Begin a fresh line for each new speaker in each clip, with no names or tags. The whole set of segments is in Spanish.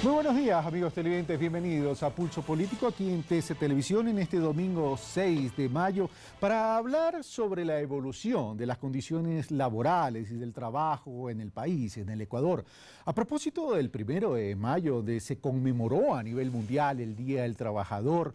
Muy buenos días, amigos televidentes, bienvenidos a Pulso Político aquí en TC Televisión en este domingo 6 de mayo para hablar sobre la evolución de las condiciones laborales y del trabajo en el país, en el Ecuador. A propósito del 1 de mayo, donde se conmemoró a nivel mundial el Día del Trabajador,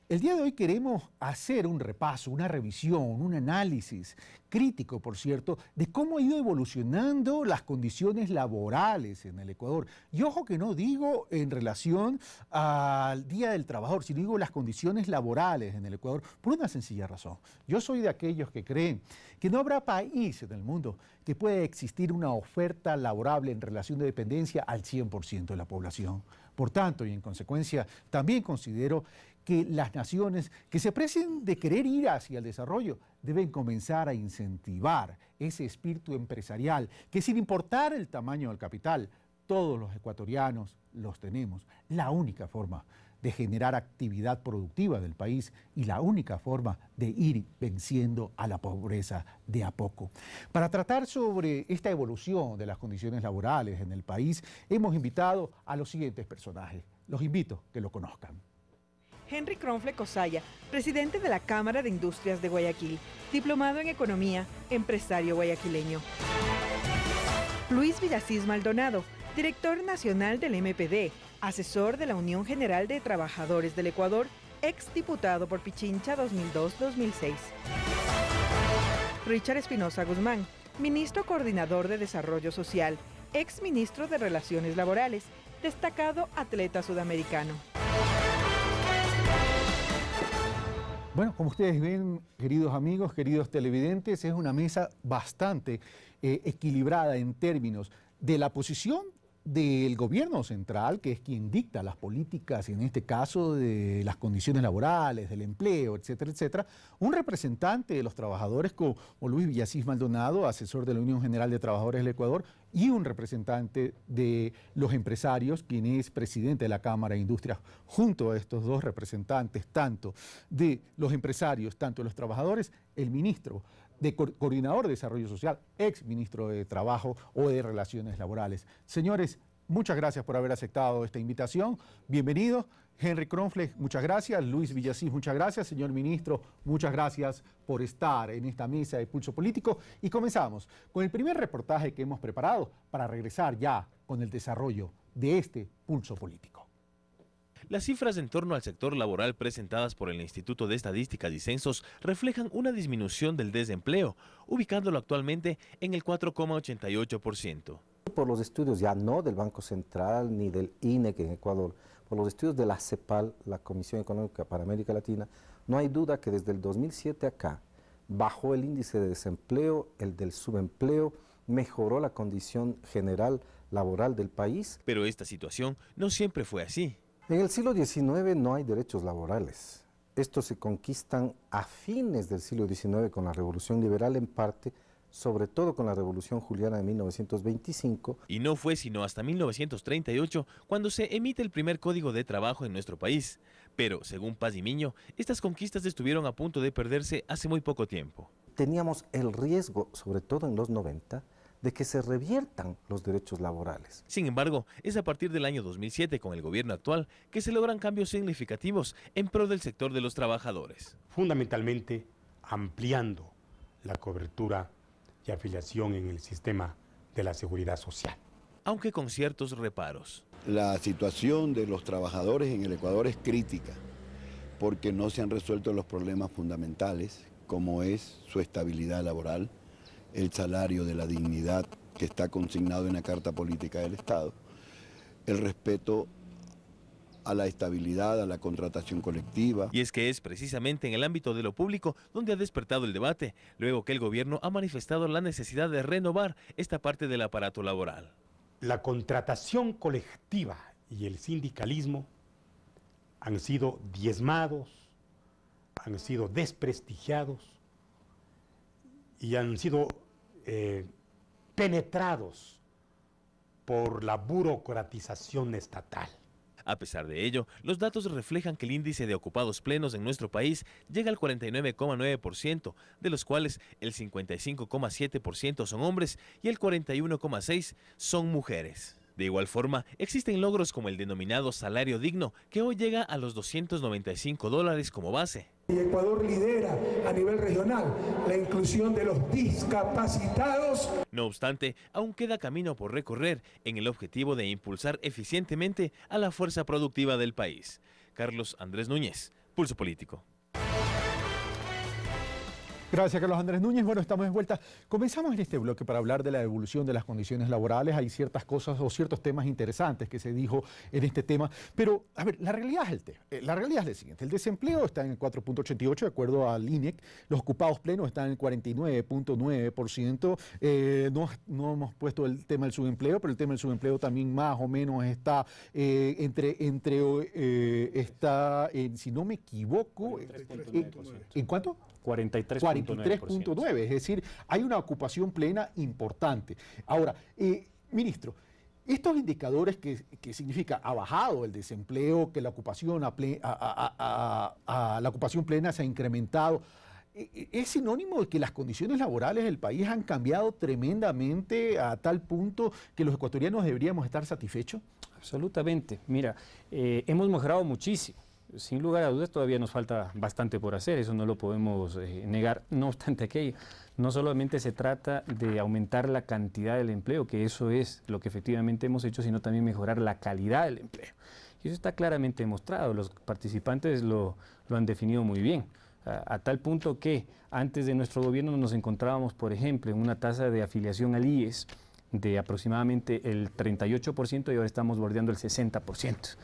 el día de hoy queremos hacer un repaso, una revisión, un análisis crítico, por cierto, de cómo ha ido evolucionando las condiciones laborales en el Ecuador. Y ojo que no digo en relación al Día del Trabajador, sino digo las condiciones laborales en el Ecuador, por una sencilla razón. Yo soy de aquellos que creen que no habrá país en el mundo que pueda existir una oferta laborable en relación de dependencia al 100% de la población. Por tanto, y en consecuencia, también considero que las naciones que se precien de querer ir hacia el desarrollo deben comenzar a incentivar ese espíritu empresarial que, sin importar el tamaño del capital, todos los ecuatorianos los tenemos. La única forma de generar actividad productiva del país y la única forma de ir venciendo a la pobreza de a poco. Para tratar sobre esta evolución de las condiciones laborales en el país, hemos invitado a los siguientes personajes. Los invito a que lo conozcan.
Henry Kronfle Cosaya, presidente de la Cámara de Industrias de Guayaquil, diplomado en Economía, empresario guayaquileño. Luis Villasís Maldonado, director nacional del MPD, asesor de la Unión General de Trabajadores del Ecuador, exdiputado por Pichincha 2002-2006. Richard Espinosa Guzmán, ministro coordinador de Desarrollo Social, exministro de Relaciones Laborales, destacado atleta sudamericano.
Bueno, como ustedes ven, queridos amigos, queridos televidentes, es una mesa bastante equilibrada en términos de la posición del gobierno central, que es quien dicta las políticas, en este caso de las condiciones laborales, del empleo, etcétera, etcétera. Un representante de los trabajadores como Luis Villasís Maldonado, asesor de la Unión General de Trabajadores del Ecuador, y un representante de los empresarios, quien es presidente de la Cámara de Industrias, junto a estos dos representantes, tanto de los empresarios, tanto de los trabajadores, el ministro coordinador de Desarrollo Social, ex ministro de Trabajo o de Relaciones Laborales. Señores, muchas gracias por haber aceptado esta invitación. Bienvenidos. Henry Kronfle, muchas gracias. Luis Villasís, muchas gracias. Señor ministro, muchas gracias por estar en esta mesa de Pulso Político. Y comenzamos con el primer reportaje que hemos preparado para regresar ya con el desarrollo de este Pulso Político.
Las cifras en torno al sector laboral presentadas por el Instituto de Estadísticas y Censos reflejan una disminución del desempleo, ubicándolo actualmente en el 4,88%.
Por los estudios ya no del Banco Central ni del INEC en Ecuador, por los estudios de la CEPAL, la Comisión Económica para América Latina, no hay duda que desde el 2007 acá bajó el índice de desempleo, el del subempleo, mejoró la condición general laboral del país.
Pero esta situación no siempre fue así.
En el siglo XIX no hay derechos laborales. Estos se conquistan a fines del siglo XIX con la Revolución Liberal en parte, sobre todo con la Revolución Juliana de 1925.
Y no fue sino hasta 1938 cuando se emite el primer Código de Trabajo en nuestro país. Pero, según Paz y Miño, estas conquistas estuvieron a punto de perderse hace muy poco tiempo.
Teníamos el riesgo, sobre todo en los 90, de que se reviertan los derechos laborales.
Sin embargo, es a partir del año 2007 con el gobierno actual que se logran cambios significativos en pro del sector de los trabajadores.
Fundamentalmente ampliando la cobertura y afiliación en el sistema de la seguridad social.
Aunque con ciertos reparos.
La situación de los trabajadores en el Ecuador es crítica porque no se han resuelto los problemas fundamentales como es su estabilidad laboral, el salario de la dignidad que está consignado en la Carta Política del Estado, el respeto a la estabilidad, a la contratación colectiva.
Y es que es precisamente en el ámbito de lo público donde ha despertado el debate, luego que el gobierno ha manifestado la necesidad de renovar esta parte del aparato laboral.
La contratación colectiva y el sindicalismo han sido diezmados, han sido desprestigiados y han sido penetrados por la burocratización estatal.
A pesar de ello, los datos reflejan que el índice de ocupados plenos en nuestro país llega al 49,9%, de los cuales el 55,7% son hombres y el 41,6% son mujeres. De igual forma, existen logros como el denominado salario digno, que hoy llega a los $295 como base.
Ecuador lidera a nivel regional la inclusión de los discapacitados.
No obstante, aún queda camino por recorrer en el objetivo de impulsar eficientemente a la fuerza productiva del país. Carlos Andrés Núñez, Pulso Político.
Gracias, Carlos Andrés Núñez. Bueno, estamos de vuelta. Comenzamos en este bloque para hablar de la evolución de las condiciones laborales. Hay ciertas cosas o ciertos temas interesantes que se dijo en este tema. Pero, a ver, la realidad es la realidad es la siguiente. El desempleo está en el 4.88, de acuerdo al INEC. Los ocupados plenos están en el 49.9%. No hemos puesto el tema del subempleo, pero el tema del subempleo también más o menos está está en, si no me equivoco, ¿en cuánto? 43.9, es decir, hay una ocupación plena importante. Ahora, ministro, estos indicadores que significa ha bajado el desempleo, que la ocupación, la ocupación plena se ha incrementado, ¿es sinónimo de que las condiciones laborales del país han cambiado tremendamente a tal punto que los ecuatorianos deberíamos estar satisfechos?
Absolutamente. Mira, hemos mejorado muchísimo. Sin lugar a dudas todavía nos falta bastante por hacer, eso no lo podemos negar. No obstante aquello, no solamente se trata de aumentar la cantidad del empleo, que eso es lo que efectivamente hemos hecho, sino también mejorar la calidad del empleo. Y eso está claramente demostrado, los participantes lo han definido muy bien, a tal punto que antes de nuestro gobierno nos encontrábamos, por ejemplo, en una tasa de afiliación al IES de aproximadamente el 38% y ahora estamos bordeando el 60%.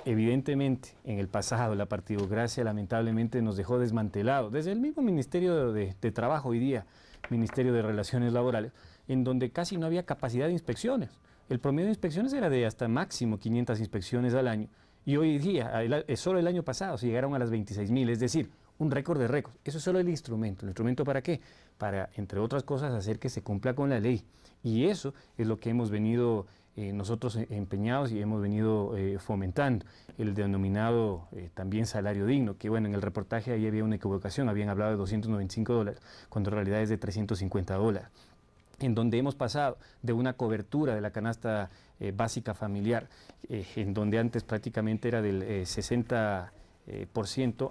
Evidentemente, en el pasado la partidocracia lamentablemente nos dejó desmantelados, desde el mismo Ministerio de Trabajo hoy día, Ministerio de Relaciones Laborales, en donde casi no había capacidad de inspecciones. El promedio de inspecciones era de hasta máximo 500 inspecciones al año, y hoy día, solo el año pasado, se llegaron a las 26.000, es decir, un récord de récords. Eso es solo el instrumento. ¿El instrumento para qué? Para, entre otras cosas, hacer que se cumpla con la ley. Y eso es lo que hemos venido nosotros empeñados y hemos venido fomentando, el denominado también salario digno, que bueno, en el reportaje ahí había una equivocación, habían hablado de $295, cuando en realidad es de $350, en donde hemos pasado de una cobertura de la canasta básica familiar, en donde antes prácticamente era del 60%,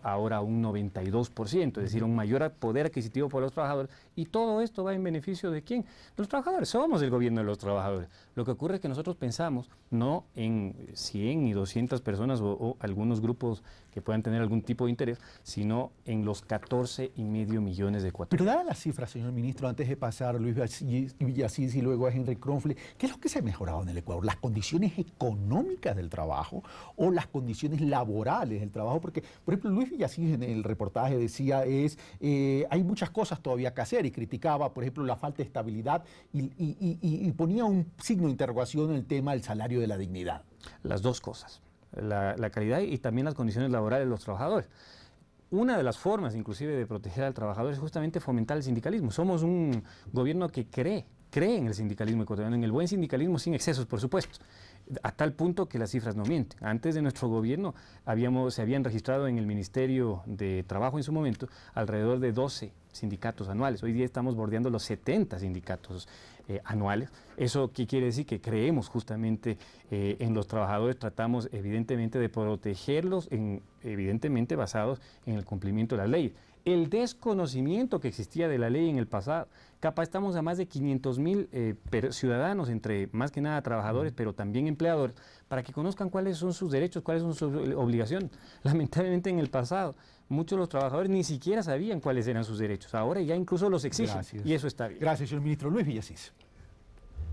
ahora a un 92%, es decir, un mayor poder adquisitivo por los trabajadores, y todo esto va en beneficio ¿de quién? De los trabajadores. Somos el gobierno de los trabajadores. Lo que ocurre es que nosotros pensamos no en 100 y 200 personas o algunos grupos que puedan tener algún tipo de interés, sino en los 14,5 millones de ecuatorianos.
Pero dadas las cifras, señor ministro, antes de pasar a Luis Villasís y luego a Henry Kronfle, ¿qué es lo que se ha mejorado en el Ecuador? ¿Las condiciones económicas del trabajo o las condiciones laborales del trabajo? Porque, por ejemplo, Luis Villasís en el reportaje decía hay muchas cosas todavía que hacer y criticaba, por ejemplo, la falta de estabilidad y ponía un signo de interrogación en el tema del salario de la dignidad.
Las dos cosas, la calidad y también las condiciones laborales de los trabajadores. Una de las formas, inclusive, de proteger al trabajador es justamente fomentar el sindicalismo. Somos un gobierno que cree en el sindicalismo ecuatoriano, en el buen sindicalismo sin excesos, por supuesto, a tal punto que las cifras no mienten. Antes de nuestro gobierno se habían registrado en el Ministerio de Trabajo en su momento alrededor de 12 sindicatos anuales. Hoy día estamos bordeando los 70 sindicatos anuales. ¿Eso qué quiere decir? Que creemos justamente en los trabajadores, tratamos evidentemente de protegerlos, evidentemente basados en el cumplimiento de la ley. El desconocimiento que existía de la ley en el pasado. Capaz estamos a más de 500,000 ciudadanos, entre más que nada trabajadores, pero también empleadores, para que conozcan cuáles son sus derechos, cuáles son sus obligaciones. Lamentablemente en el pasado, muchos de los trabajadores ni siquiera sabían cuáles eran sus derechos. Ahora ya incluso los exigen. Gracias. Y eso está bien.
Gracias, señor ministro. Luis Villasís.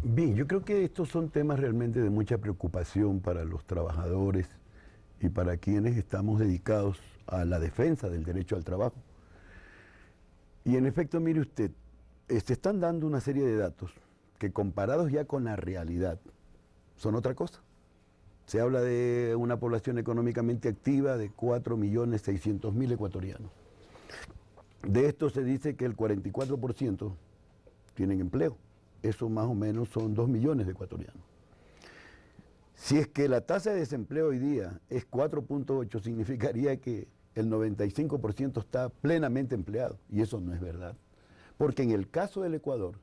Bien, yo creo que estos son temas realmente de mucha preocupación para los trabajadores y para quienes estamos dedicados a la defensa del derecho al trabajo. Y en efecto, mire usted, se están dando una serie de datos que comparados ya con la realidad son otra cosa. Se habla de una población económicamente activa de 4.600.000 ecuatorianos. De esto se dice que el 44% tienen empleo. Eso más o menos son 2 millones de ecuatorianos. Si es que la tasa de desempleo hoy día es 4.8, significaría que el 95% está plenamente empleado, y eso no es verdad. Porque en el caso del Ecuador,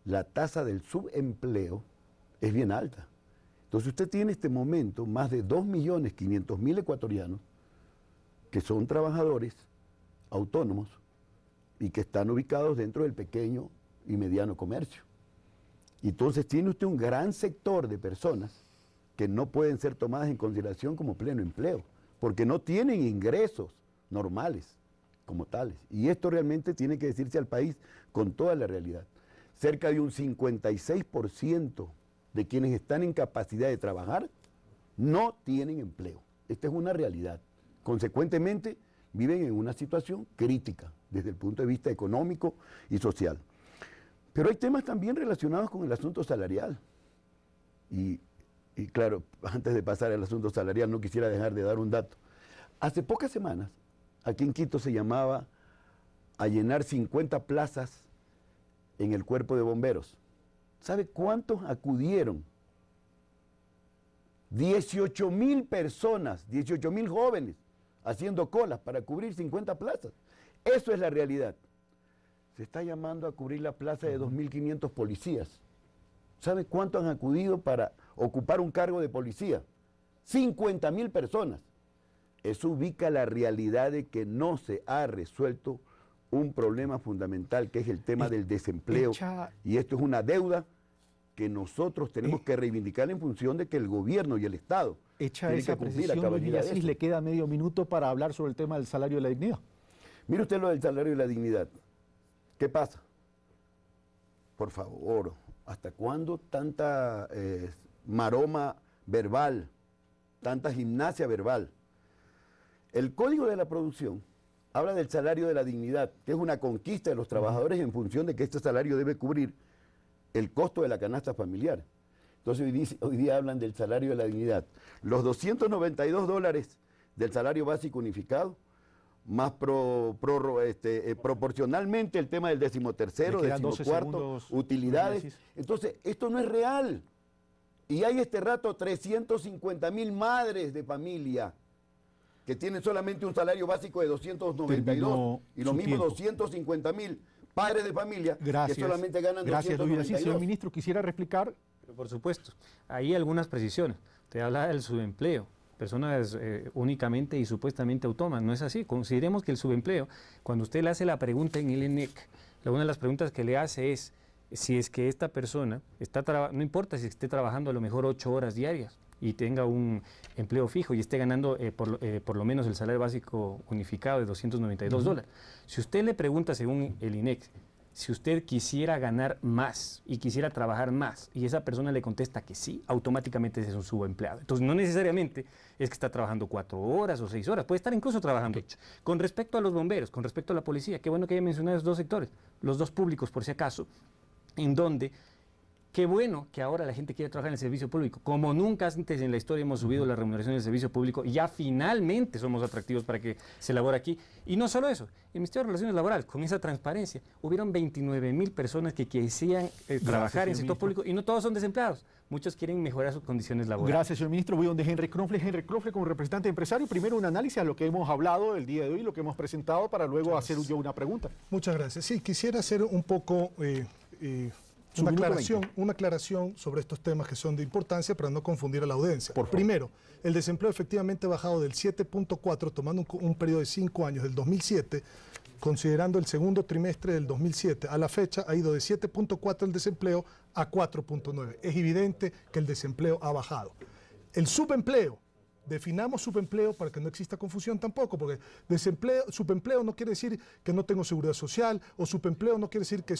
la tasa del subempleo es bien alta, Entonces usted tiene en este momento más de 2.500.000 ecuatorianos que son trabajadores autónomos y que están ubicados dentro del pequeño y mediano comercio. Y entonces tiene usted un gran sector de personas que no pueden ser tomadas en consideración como pleno empleo, porque no tienen ingresos normales como tales. Y esto realmente tiene que decirse al país con toda la realidad. Cerca de un 56% de quienes están en capacidad de trabajar no tienen empleo. Esta es una realidad. Consecuentemente, viven en una situación crítica desde el punto de vista económico y social. Pero hay temas también relacionados con el asunto salarial. Y claro, antes de pasar al asunto salarial, no quisiera dejar de dar un dato. Hace pocas semanas, aquí en Quito se llamaba a llenar 50 plazas en el cuerpo de bomberos. ¿Sabe cuántos acudieron? 18.000 personas, 18.000 jóvenes haciendo colas para cubrir 50 plazas. Eso es la realidad. Se está llamando a cubrir la plaza de 2.500 policías. ¿Sabe cuántos han acudido para ocupar un cargo de policía? 50.000 personas. Eso ubica la realidad de que no se ha resuelto un problema fundamental, que es el tema del desempleo. Y esto es una deuda que nosotros tenemos que reivindicar en función de que el gobierno y el Estado
tienen que cumplir a cabalidad. Le queda medio minuto para hablar sobre el tema del salario de la dignidad.
Mire usted lo del salario de la dignidad. ¿Qué pasa? Por favor, ¿hasta cuándo tanta maroma verbal, tanta gimnasia verbal? El Código de la Producción habla del salario de la dignidad, que es una conquista de los trabajadores en función de que este salario debe cubrir el costo de la canasta familiar. Entonces hoy día hablan del salario de la dignidad. Los $292 del salario básico unificado, más proporcionalmente el tema del 13º, 14º, utilidades. Entonces, esto no es real. Y hay este rato 350.000 madres de familia que tienen solamente un salario básico de 292 y lo mismo 250.000 padres de familia que solamente ganan 292.
Señor ministro, quisiera replicar.
Pero por supuesto, hay algunas precisiones. Usted habla del subempleo, personas únicamente y supuestamente autónomas. No es así. Consideremos que el subempleo, cuando usted le hace la pregunta en el INEC, una de las preguntas que le hace es si es que esta persona no importa si esté trabajando a lo mejor 8 horas diarias y tenga un empleo fijo y esté ganando por lo menos el salario básico unificado de $292. Si usted le pregunta según el INEC, si usted quisiera ganar más y quisiera trabajar más y esa persona le contesta que sí, automáticamente es un subempleado. Entonces no necesariamente es que está trabajando 4 horas o 6 horas, puede estar incluso trabajando 8. Con respecto a los bomberos, con respecto a la policía, qué bueno que haya mencionado esos dos sectores, los dos públicos por si acaso, en donde qué bueno que ahora la gente quiere trabajar en el servicio público. Como nunca antes en la historia hemos subido la remuneración del servicio público y ya finalmente somos atractivos para que se elabore aquí. Y no solo eso, el Ministerio de Relaciones Laborales, con esa transparencia, hubieron 29.000 personas que quisieran trabajar en el sector público y no todos son desempleados. Muchos quieren mejorar sus condiciones laborales.
Gracias, señor ministro. Voy donde Henry Kronfle. Henry Kronfle, como representante empresario, primero un análisis a lo que hemos hablado el día de hoy, lo que hemos presentado, para luego hacer yo una pregunta.
Muchas gracias. Sí, quisiera hacer un poco... una aclaración sobre estos temas que son de importancia para no confundir a la audiencia. Primero, el desempleo efectivamente ha bajado del 7.4, tomando un periodo de 5 años, del 2007, considerando el segundo trimestre del 2007, a la fecha ha ido de 7.4 el desempleo a 4.9. Es evidente que el desempleo ha bajado. El subempleo, definamos subempleo para que no exista confusión tampoco, porque subempleo no quiere decir que no tengo seguridad social, o subempleo no quiere decir que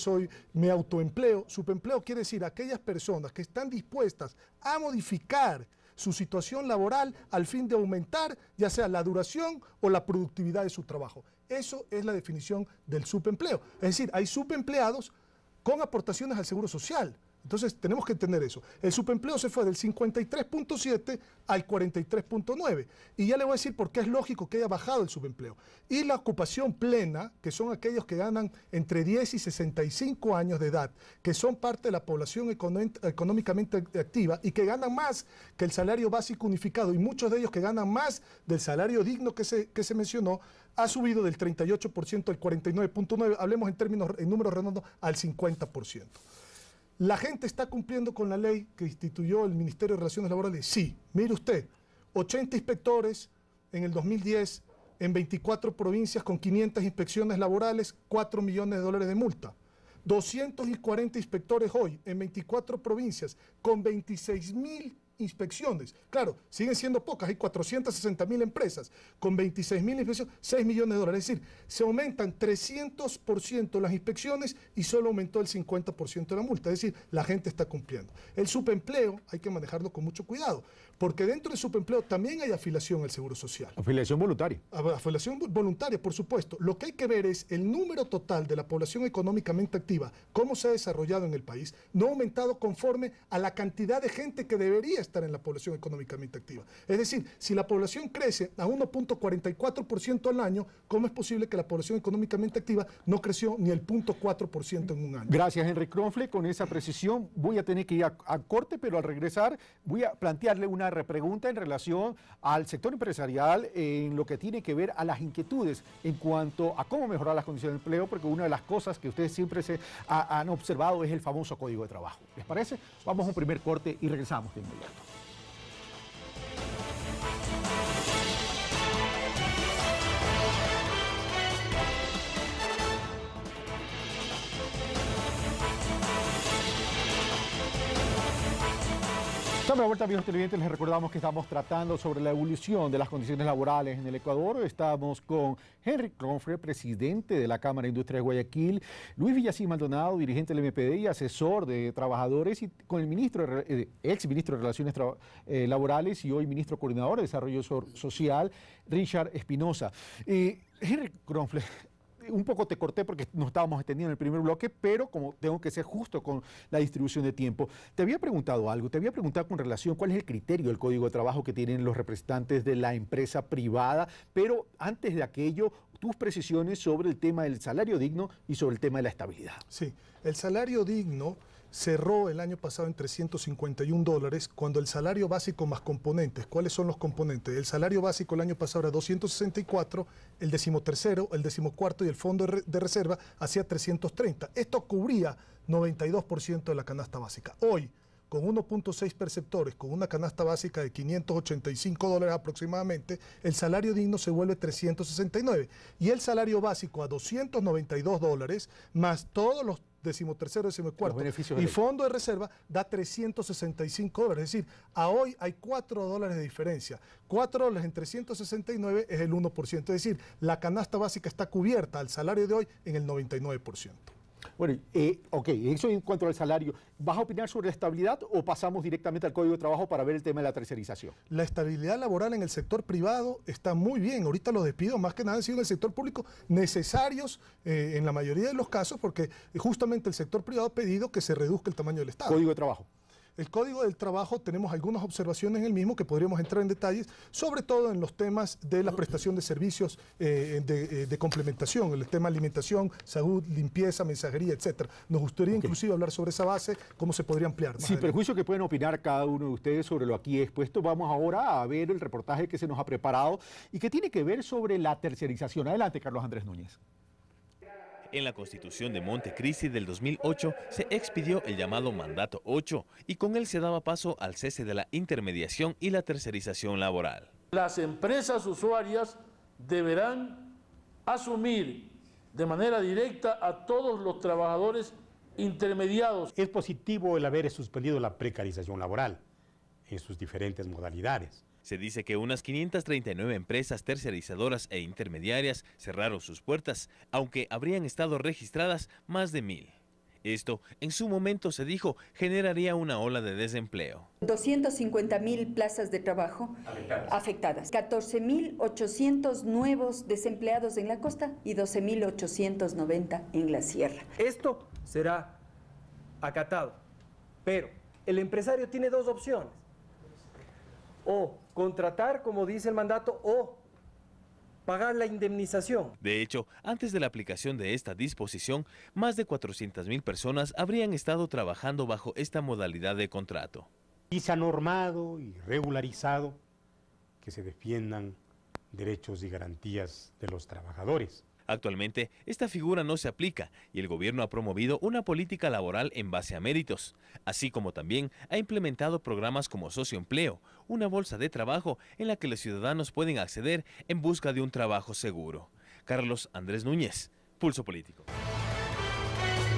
me autoempleo. Subempleo quiere decir aquellas personas que están dispuestas a modificar su situación laboral al fin de aumentar ya sea la duración o la productividad de su trabajo. Eso es la definición del subempleo. Es decir, hay subempleados con aportaciones al seguro social. Entonces tenemos que entender eso. El subempleo se fue del 53.7 al 43.9. Y ya le voy a decir por qué es lógico que haya bajado el subempleo. Y la ocupación plena, que son aquellos que ganan entre 10 y 65 años de edad, que son parte de la población económicamente activa y que ganan más que el salario básico unificado, y muchos de ellos que ganan más del salario digno que se mencionó, ha subido del 38% al 49.9%, hablemos en números redondos, al 50%. ¿La gente está cumpliendo con la ley que instituyó el Ministerio de Relaciones Laborales? Sí. Mire usted, 80 inspectores en el 2010 en 24 provincias con 500 inspecciones laborales, $4 millones de multa. 240 inspectores hoy en 24 provincias con 26.000 inspecciones. Claro, siguen siendo pocas, hay 460.000 empresas con 26.000 inspecciones, $6 millones. Es decir, se aumentan 300% las inspecciones y solo aumentó el 50% de la multa. Es decir, la gente está cumpliendo. El subempleo hay que manejarlo con mucho cuidado, porque dentro del subempleo también hay afiliación al Seguro Social.
Afiliación voluntaria.
Afiliación voluntaria, por supuesto. Lo que hay que ver es el número total de la población económicamente activa, cómo se ha desarrollado en el país, no ha aumentado conforme a la cantidad de gente que debería estar en la población económicamente activa. Es decir, si la población crece a 1.44% al año, ¿cómo es posible que la población económicamente activa no creció ni el 0.4% en un año?
Gracias, Henry Kronfle. Con esa precisión voy a tener que ir a corte, pero al regresar voy a plantearle una repregunta en relación al sector empresarial en lo que tiene que ver a las inquietudes en cuanto a cómo mejorar las condiciones de empleo, porque una de las cosas que ustedes siempre han observado es el famoso Código de Trabajo. ¿Les parece? Vamos a un primer corte y regresamos de inmediato. Estamos de vuelta, amigos televidentes. Les recordamos que estamos tratando sobre la evolución de las condiciones laborales en el Ecuador. Estamos con Henry Kronfle, presidente de la Cámara de Industria de Guayaquil, Luis Villasís Maldonado, dirigente del MPD y asesor de trabajadores, y con el ex ministro de Relaciones Laborales y hoy ministro coordinador de Desarrollo Social, Richard Espinosa. Henry Kronfle, un poco te corté porque nos estábamos extendiendo en el primer bloque, pero como tengo que ser justo con la distribución de tiempo, te había preguntado algo, te había preguntado con relación cuál es el criterio del Código de Trabajo que tienen los representantes de la empresa privada, pero antes de aquello, tus precisiones sobre el tema del salario digno y sobre el tema de la estabilidad.
Sí, el salario digno cerró el año pasado en $351 cuando el salario básico más componentes. ¿Cuáles son los componentes? El salario básico el año pasado era 264, el 13º, el 14º y el fondo de reserva hacía 330. Esto cubría 92% de la canasta básica. Hoy, con 1.6 perceptores, con una canasta básica de $585 aproximadamente, el salario digno se vuelve 369. Y el salario básico a $292, más todos los 13º, 14º y fondo de reserva, da $365. Es decir, a hoy hay $4 de diferencia. $4 en 369 es el 1%. Es decir, la canasta básica está cubierta al salario de hoy en el 99%.
Bueno, ok, eso en cuanto al salario. ¿Vas a opinar sobre la estabilidad o pasamos directamente al Código de Trabajo para ver el tema de la tercerización?
La estabilidad laboral en el sector privado está muy bien. Ahorita los despidos más que nada han sido en el sector público necesarios en la mayoría de los casos, porque justamente el sector privado ha pedido que se reduzca el tamaño del Estado.
Código de Trabajo.
El Código del Trabajo, tenemos algunas observaciones en el mismo que podríamos entrar en detalles, sobre todo en los temas de la prestación de servicios de complementación, el tema alimentación, salud, limpieza, mensajería, etcétera. Nos gustaría inclusive hablar sobre esa base, cómo se podría ampliar.
Sin perjuicio que pueden opinar cada uno de ustedes sobre lo aquí expuesto, vamos ahora a ver el reportaje que se nos ha preparado y que tiene que ver sobre la tercerización. Adelante, Carlos Andrés Núñez.
En la Constitución de Montecristi del 2008 se expidió el llamado Mandato 8 y con él se daba paso al cese de la intermediación y la tercerización laboral.
Las empresas usuarias deberán asumir de manera directa a todos los trabajadores intermediados.
Es positivo el haber suspendido la precarización laboral en sus diferentes modalidades.
Se dice que unas 539 empresas tercerizadoras e intermediarias cerraron sus puertas, aunque habrían estado registradas más de 1,000. Esto, en su momento se dijo, generaría una ola de desempleo.
250.000 plazas de trabajo afectadas. 14.800 nuevos desempleados en la costa y 12.890 en la sierra.
Esto será acatado, pero el empresario tiene dos opciones. O contratar, como dice el mandato, o pagar la indemnización.
De hecho, antes de la aplicación de esta disposición, más de 400.000 personas habrían estado trabajando bajo esta modalidad de contrato.
Y se ha normado y regularizado que se defiendan derechos y garantías de los trabajadores.
Actualmente, esta figura no se aplica y el gobierno ha promovido una política laboral en base a méritos, así como también ha implementado programas como Socioempleo, una bolsa de trabajo en la que los ciudadanos pueden acceder en busca de un trabajo seguro. Carlos Andrés Núñez, Pulso Político.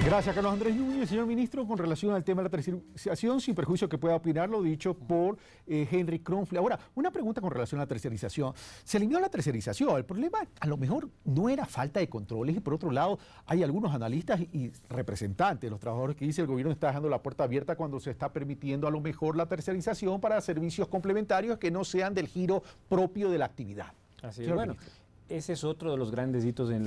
Gracias, Carlos Andrés Núñez. Señor ministro, con relación al tema de la tercerización, sin perjuicio que pueda opinar lo dicho por Henry Kronfle. Ahora, una pregunta con relación a la tercerización. Se eliminó la tercerización. El problema a lo mejor no era falta de controles y por otro lado hay algunos analistas y representantes de los trabajadores que dicen el gobierno está dejando la puerta abierta cuando se está permitiendo a lo mejor la tercerización para servicios complementarios que no sean del giro propio de la actividad.
Así es, bueno. Ese es otro de los grandes hitos en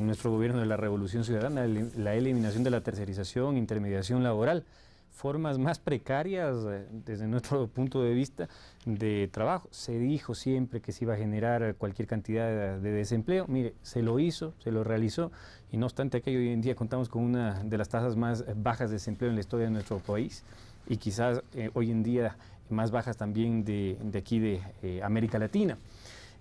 nuestro gobierno de la Revolución Ciudadana, la eliminación de la tercerización, intermediación laboral, formas más precarias desde nuestro punto de vista de trabajo. Se dijo siempre que se iba a generar cualquier cantidad de desempleo. Mire, se lo hizo, se lo realizó y no obstante aquello, hoy en día contamos con una de las tasas más bajas de desempleo en la historia de nuestro país y quizás hoy en día más bajas también de aquí de América Latina.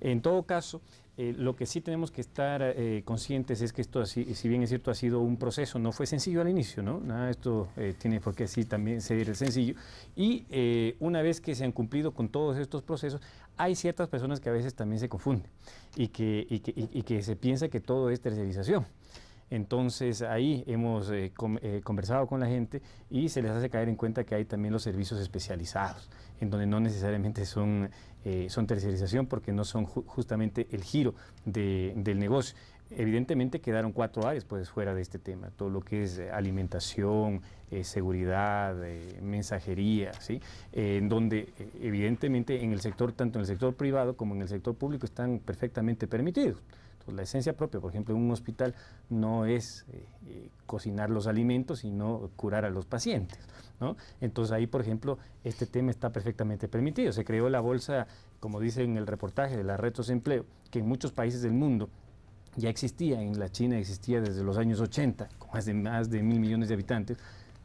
En todo caso, lo que sí tenemos que estar conscientes es que esto, si bien es cierto, ha sido un proceso, no fue sencillo al inicio, ¿no? Nada de esto tiene por qué así también ser sencillo. Y una vez que se han cumplido con todos estos procesos, hay ciertas personas que a veces también se confunden y que se piensa que todo es tercerización. Entonces ahí hemos conversado con la gente y se les hace caer en cuenta que hay también los servicios especializados, en donde no necesariamente son tercerización porque no son justamente el giro del negocio. Evidentemente quedaron 4 áreas pues, fuera de este tema, todo lo que es alimentación, seguridad, mensajería, ¿sí? En donde evidentemente en el sector, tanto en el sector privado como en el sector público están perfectamente permitidos. Entonces, la esencia propia, por ejemplo, en un hospital no es cocinar los alimentos, sino curar a los pacientes, ¿no? Entonces ahí, por ejemplo, este tema está perfectamente permitido. Se creó la bolsa, como dice en el reportaje de la Red Socioempleo, que en muchos países del mundo ya existía, en la China existía desde los años 80, con más de 1.000 millones de habitantes.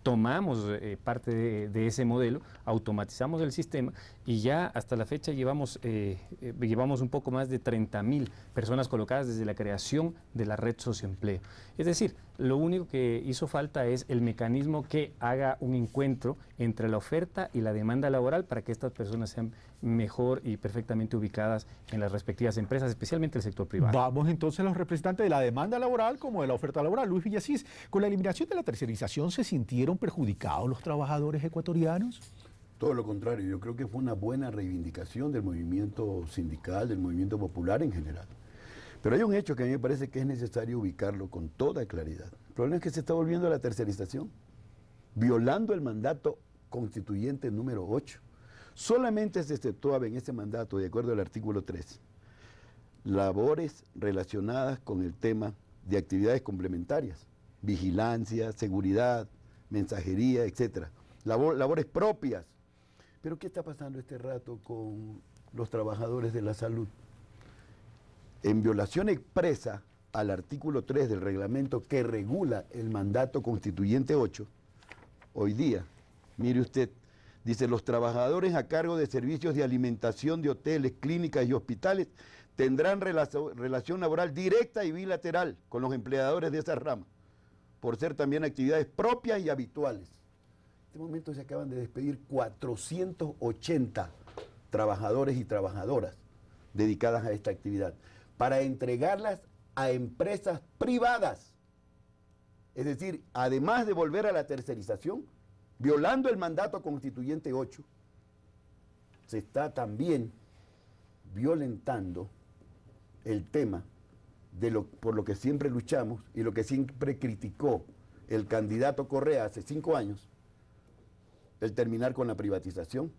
Tomamos parte de ese modelo, automatizamos el sistema y ya hasta la fecha llevamos un poco más de 30.000 personas colocadas desde la creación de la Red Socioempleo. Es decir, lo único que hizo falta es el mecanismo que haga un encuentro entre la oferta y la demanda laboral para que estas personas sean mejor y perfectamente ubicadas en las respectivas empresas, especialmente el sector privado.
Vamos entonces a los representantes de la demanda laboral como de la oferta laboral. Luis Villasís, ¿con la eliminación de la tercerización se sintieron perjudicados los trabajadores ecuatorianos?
Todo lo contrario, yo creo que fue una buena reivindicación del movimiento sindical, del movimiento popular en general. Pero hay un hecho que a mí me parece que es necesario ubicarlo con toda claridad. El problema es que se está volviendo a la tercerización, violando el mandato constituyente número 8. Solamente se exceptuaba en ese mandato, de acuerdo al artículo 3, labores relacionadas con el tema de actividades complementarias, vigilancia, seguridad, mensajería, etc. Labores propias. Pero ¿qué está pasando este rato con los trabajadores de la salud? En violación expresa al artículo 3 del reglamento que regula el mandato constituyente 8, hoy día, mire usted, dice, los trabajadores a cargo de servicios de alimentación de hoteles, clínicas y hospitales tendrán relación laboral directa y bilateral con los empleadores de esas ramas, por ser también actividades propias y habituales. En este momento se acaban de despedir 480 trabajadores y trabajadoras dedicadas a esta actividad, para entregarlas a empresas privadas. Es decir, además de volver a la tercerización, violando el mandato constituyente 8, se está también violentando el tema por lo que siempre luchamos y lo que siempre criticó el candidato Correa hace 5 años, el terminar con la privatización.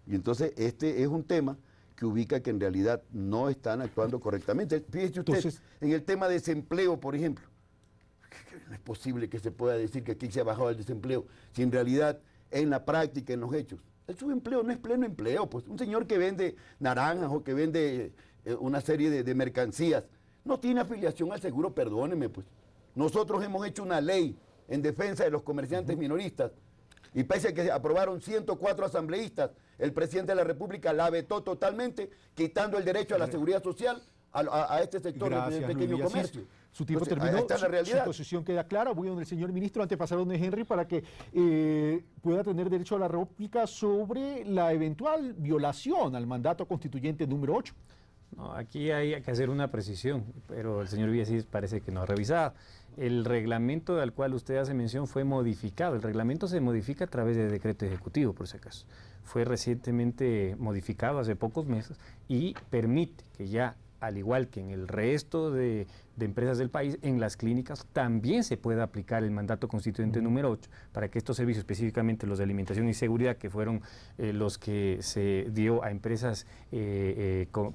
Y entonces este es un tema que ubica que en realidad no están actuando correctamente. Fíjese usted, entonces, en el tema de desempleo, por ejemplo, no es posible que se pueda decir que aquí se ha bajado el desempleo, si en realidad en la práctica, en los hechos, el subempleo no es pleno empleo. Pues un señor que vende naranjas o que vende una serie de mercancías, no tiene afiliación al seguro, perdóneme pues. Nosotros hemos hecho una ley en defensa de los comerciantes minoristas y pese a que aprobaron 104 asambleístas, el presidente de la República la vetó totalmente, quitando el derecho a la seguridad social a este sector del pequeño comercio.
Su tiempo terminó, su posición queda clara. Voy donde el señor ministro, antes de pasar donde Henry, para que pueda tener derecho a la réplica sobre la eventual violación al mandato constituyente número 8.
No, aquí hay que hacer una precisión, pero el señor Villasís parece que no ha revisado. El reglamento al cual usted hace mención fue modificado. El reglamento se modifica a través de decreto ejecutivo, por si acaso. Fue recientemente modificado hace pocos meses y permite que ya, al igual que en el resto de empresas del país, en las clínicas también se pueda aplicar el mandato constituyente número 8 para que estos servicios, específicamente los de alimentación y seguridad, que fueron los que se dio a empresas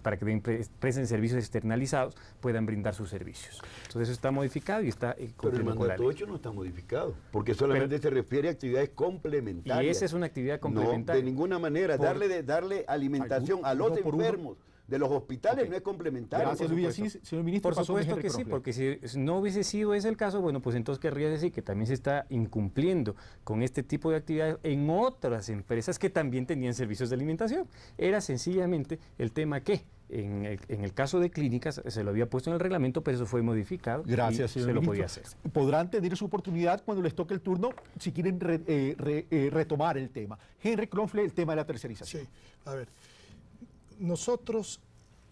para que presten servicios externalizados, puedan brindar sus servicios. Entonces eso está modificado y está
Pero el
cumpliendo con la
mandato
ley.
8 no está modificado, porque solamente se refiere a actividades complementarias.
Y esa es una actividad complementaria.
No, de ninguna manera. Darle alimentación a los enfermos de los hospitales no es complementario.
Gracias, Luis Asís. Señor ministro,
por supuesto que sí, porque si no hubiese sido ese el caso, bueno, pues entonces querría decir que también se está incumpliendo con este tipo de actividades en otras empresas que también tenían servicios de alimentación. Era sencillamente el tema que en el caso de clínicas se lo había puesto en el reglamento, pero eso fue modificado.
Gracias,
y
señor
se lo
ministro.
podía hacer.
Podrán tener su oportunidad cuando les toque el turno, si quieren retomar el tema. Henry Kronfle, el tema de la tercerización.
Sí, a ver. Nosotros,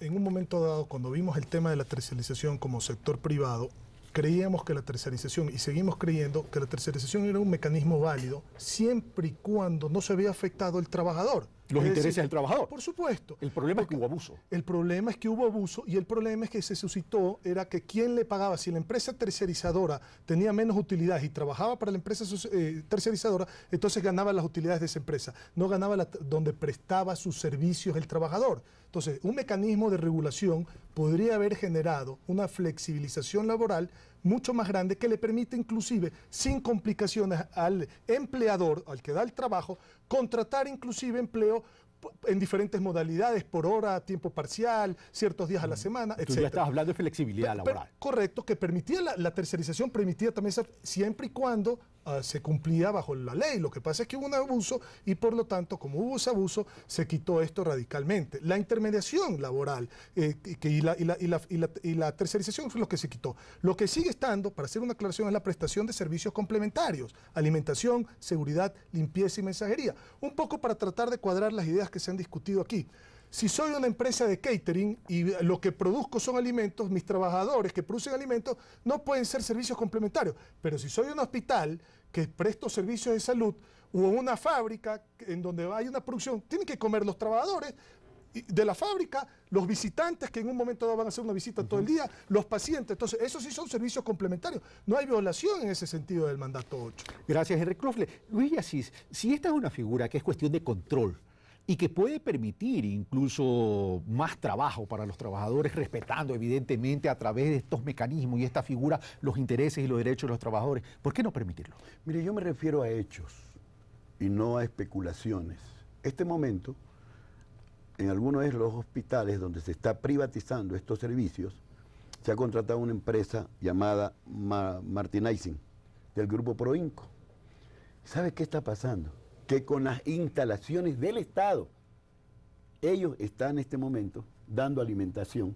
en un momento dado, cuando vimos el tema de la tercerización como sector privado, creíamos que la tercerización, y seguimos creyendo que la tercerización era un mecanismo válido siempre y cuando no se vea afectado el trabajador.
Los intereses del trabajador.
Por supuesto.
El problema es que hubo abuso.
El problema es que hubo abuso y el problema es que se suscitó era que quién le pagaba. Si la empresa tercerizadora tenía menos utilidades y trabajaba para la empresa tercerizadora, entonces ganaba las utilidades de esa empresa. No ganaba donde prestaba sus servicios el trabajador. Entonces, un mecanismo de regulación podría haber generado una flexibilización laboral mucho más grande que le permite inclusive, sin complicaciones al empleador, al que da el trabajo, contratar inclusive empleo en diferentes modalidades, por hora, tiempo parcial, ciertos días a la semana, etc.
Tú ya estabas hablando de flexibilidad laboral.
Correcto, que permitía la tercerización, permitía también siempre y cuando se cumplía bajo la ley. Lo que pasa es que hubo un abuso y por lo tanto, como hubo ese abuso, se quitó esto radicalmente. La intermediación laboral y la tercerización fue lo que se quitó. Lo que sigue estando, para hacer una aclaración, es la prestación de servicios complementarios, alimentación, seguridad, limpieza y mensajería. Un poco para tratar de cuadrar las ideas que se han discutido aquí. Si soy una empresa de catering y lo que produzco son alimentos, mis trabajadores que producen alimentos no pueden ser servicios complementarios. Pero si soy un hospital que presto servicios de salud o una fábrica en donde hay una producción, tienen que comer los trabajadores de la fábrica, los visitantes que en un momento dado van a hacer una visita todo el día, los pacientes. Entonces, esos sí son servicios complementarios. No hay violación en ese sentido del mandato 8.
Gracias, Henry Kronfle. Luis Asís, si esta es una figura que es cuestión de control y que puede permitir incluso más trabajo para los trabajadores, respetando evidentemente a través de estos mecanismos y esta figura los intereses y los derechos de los trabajadores, ¿por qué no permitirlo?
Mire, yo me refiero a hechos y no a especulaciones. Este momento, en algunos de los hospitales donde se está privatizando estos servicios, se ha contratado una empresa llamada Martinizing, del grupo Proinco. ¿Sabe qué está pasando? Que con las instalaciones del Estado, ellos están en este momento dando alimentación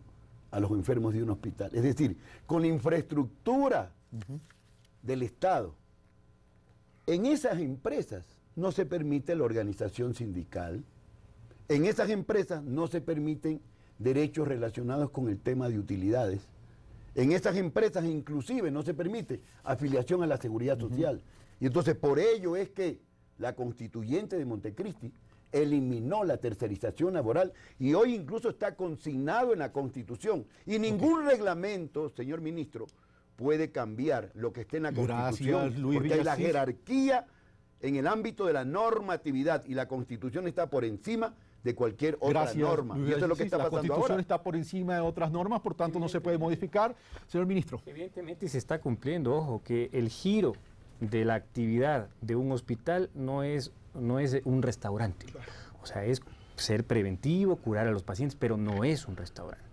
a los enfermos de un hospital. Es decir, con la infraestructura del Estado. En esas empresas no se permite la organización sindical. En esas empresas no se permiten derechos relacionados con el tema de utilidades. En esas empresas inclusive no se permite afiliación a la seguridad social. Y entonces por ello es que la constituyente de Montecristi eliminó la tercerización laboral y hoy incluso está consignado en la Constitución. Y ningún reglamento, señor ministro, puede cambiar lo que esté en la Constitución.
Gracias, Luis
porque hay la
Villasís.
jerarquía en el ámbito de la normatividad y la Constitución está por encima de cualquier otra norma.
Luis
Y eso es lo que
Villasís.
está
La
pasando
Constitución
ahora.
está por encima de otras normas, por tanto no se puede modificar. Señor ministro.
Evidentemente se está cumpliendo, ojo, que el giro de la actividad de un hospital no es un restaurante. O sea, es ser preventivo, curar a los pacientes, pero no es un restaurante.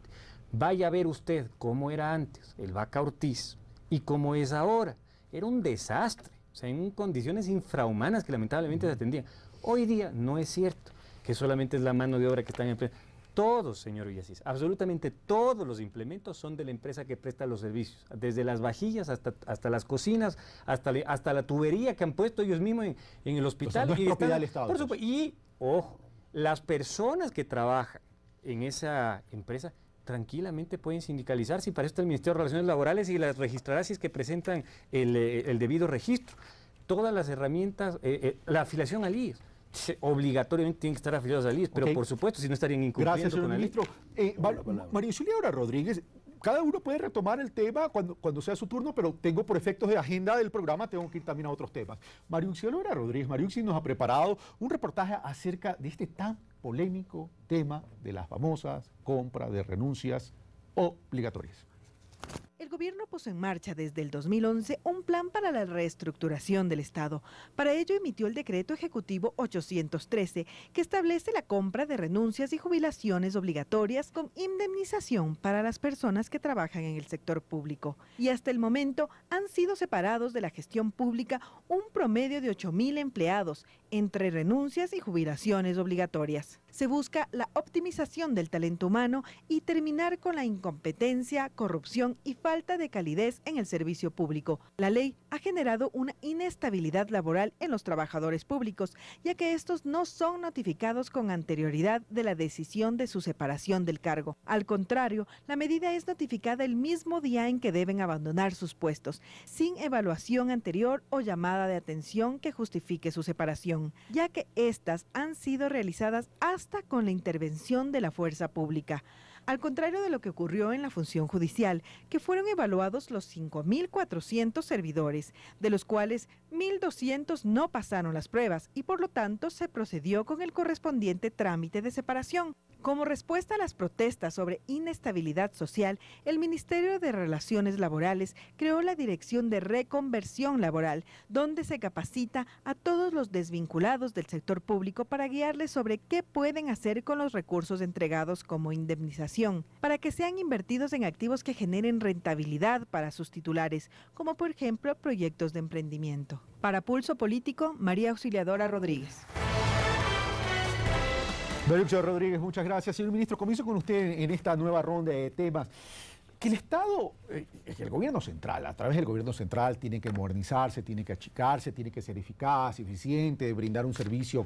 Vaya a ver usted cómo era antes el Vaca Ortiz y cómo es ahora. Era un desastre, o sea, en condiciones infrahumanas que lamentablemente se atendían. Hoy día no es cierto que solamente es la mano de obra que está en el... Todos, señor Villasís, absolutamente todos los implementos son de la empresa que presta los servicios, desde las vajillas hasta las cocinas, hasta la tubería que han puesto ellos mismos en el hospital.
O sea, no es propiedad del Estado.
Por supuesto, y, ojo, las personas que trabajan en esa empresa tranquilamente pueden sindicalizarse, y para eso está el Ministerio de Relaciones Laborales y las registrará si es que presentan el debido registro. Todas las herramientas, la afiliación al IES. Obligatoriamente tienen que estar afiliados al IES, pero por supuesto, si no estarían incumpliendo.
Gracias, señor
con
ministro. María Auxiliadora Rodríguez, cada uno puede retomar el tema cuando sea su turno, pero tengo por efectos de agenda del programa, tengo que ir también a otros temas. María Auxiliadora Rodríguez, María Auxiliadora nos ha preparado un reportaje acerca de este tan polémico tema de las famosas compras de renuncias obligatorias.
El gobierno puso en marcha desde el 2011 un plan para la reestructuración del Estado. Para ello emitió el decreto ejecutivo 813, que establece la compra de renuncias y jubilaciones obligatorias con indemnización para las personas que trabajan en el sector público. Y hasta el momento han sido separados de la gestión pública un promedio de 8.000 empleados entre renuncias y jubilaciones obligatorias. Se busca la optimización del talento humano y terminar con la incompetencia, corrupción y falta de calidez en el servicio público. La ley ha generado una inestabilidad laboral en los trabajadores públicos, ya que estos no son notificados con anterioridad de la decisión de su separación del cargo. Al contrario, la medida es notificada el mismo día en que deben abandonar sus puestos, sin evaluación anterior o llamada de atención que justifique su separación, ya que estas han sido realizadas hasta con la intervención de la fuerza pública. Al contrario de lo que ocurrió en la función judicial, que fueron evaluados los 5.400 servidores, de los cuales 1.200 no pasaron las pruebas y por lo tanto se procedió con el correspondiente trámite de separación. Como respuesta a las protestas sobre inestabilidad social, el Ministerio de Relaciones Laborales creó la Dirección de Reconversión Laboral, donde se capacita a todos los desvinculados del sector público para guiarles sobre qué pueden hacer con los recursos entregados como indemnización, para que sean invertidos en activos que generen rentabilidad para sus titulares, como por ejemplo proyectos de emprendimiento. Para Pulso Político, María Auxiliadora Rodríguez.
María Rodríguez, muchas gracias. Señor ministro, comienzo con usted en esta nueva ronda de temas. Que el Estado, el gobierno central, a través del gobierno central, tiene que modernizarse, tiene que achicarse, tiene que ser eficaz, eficiente, brindar un servicio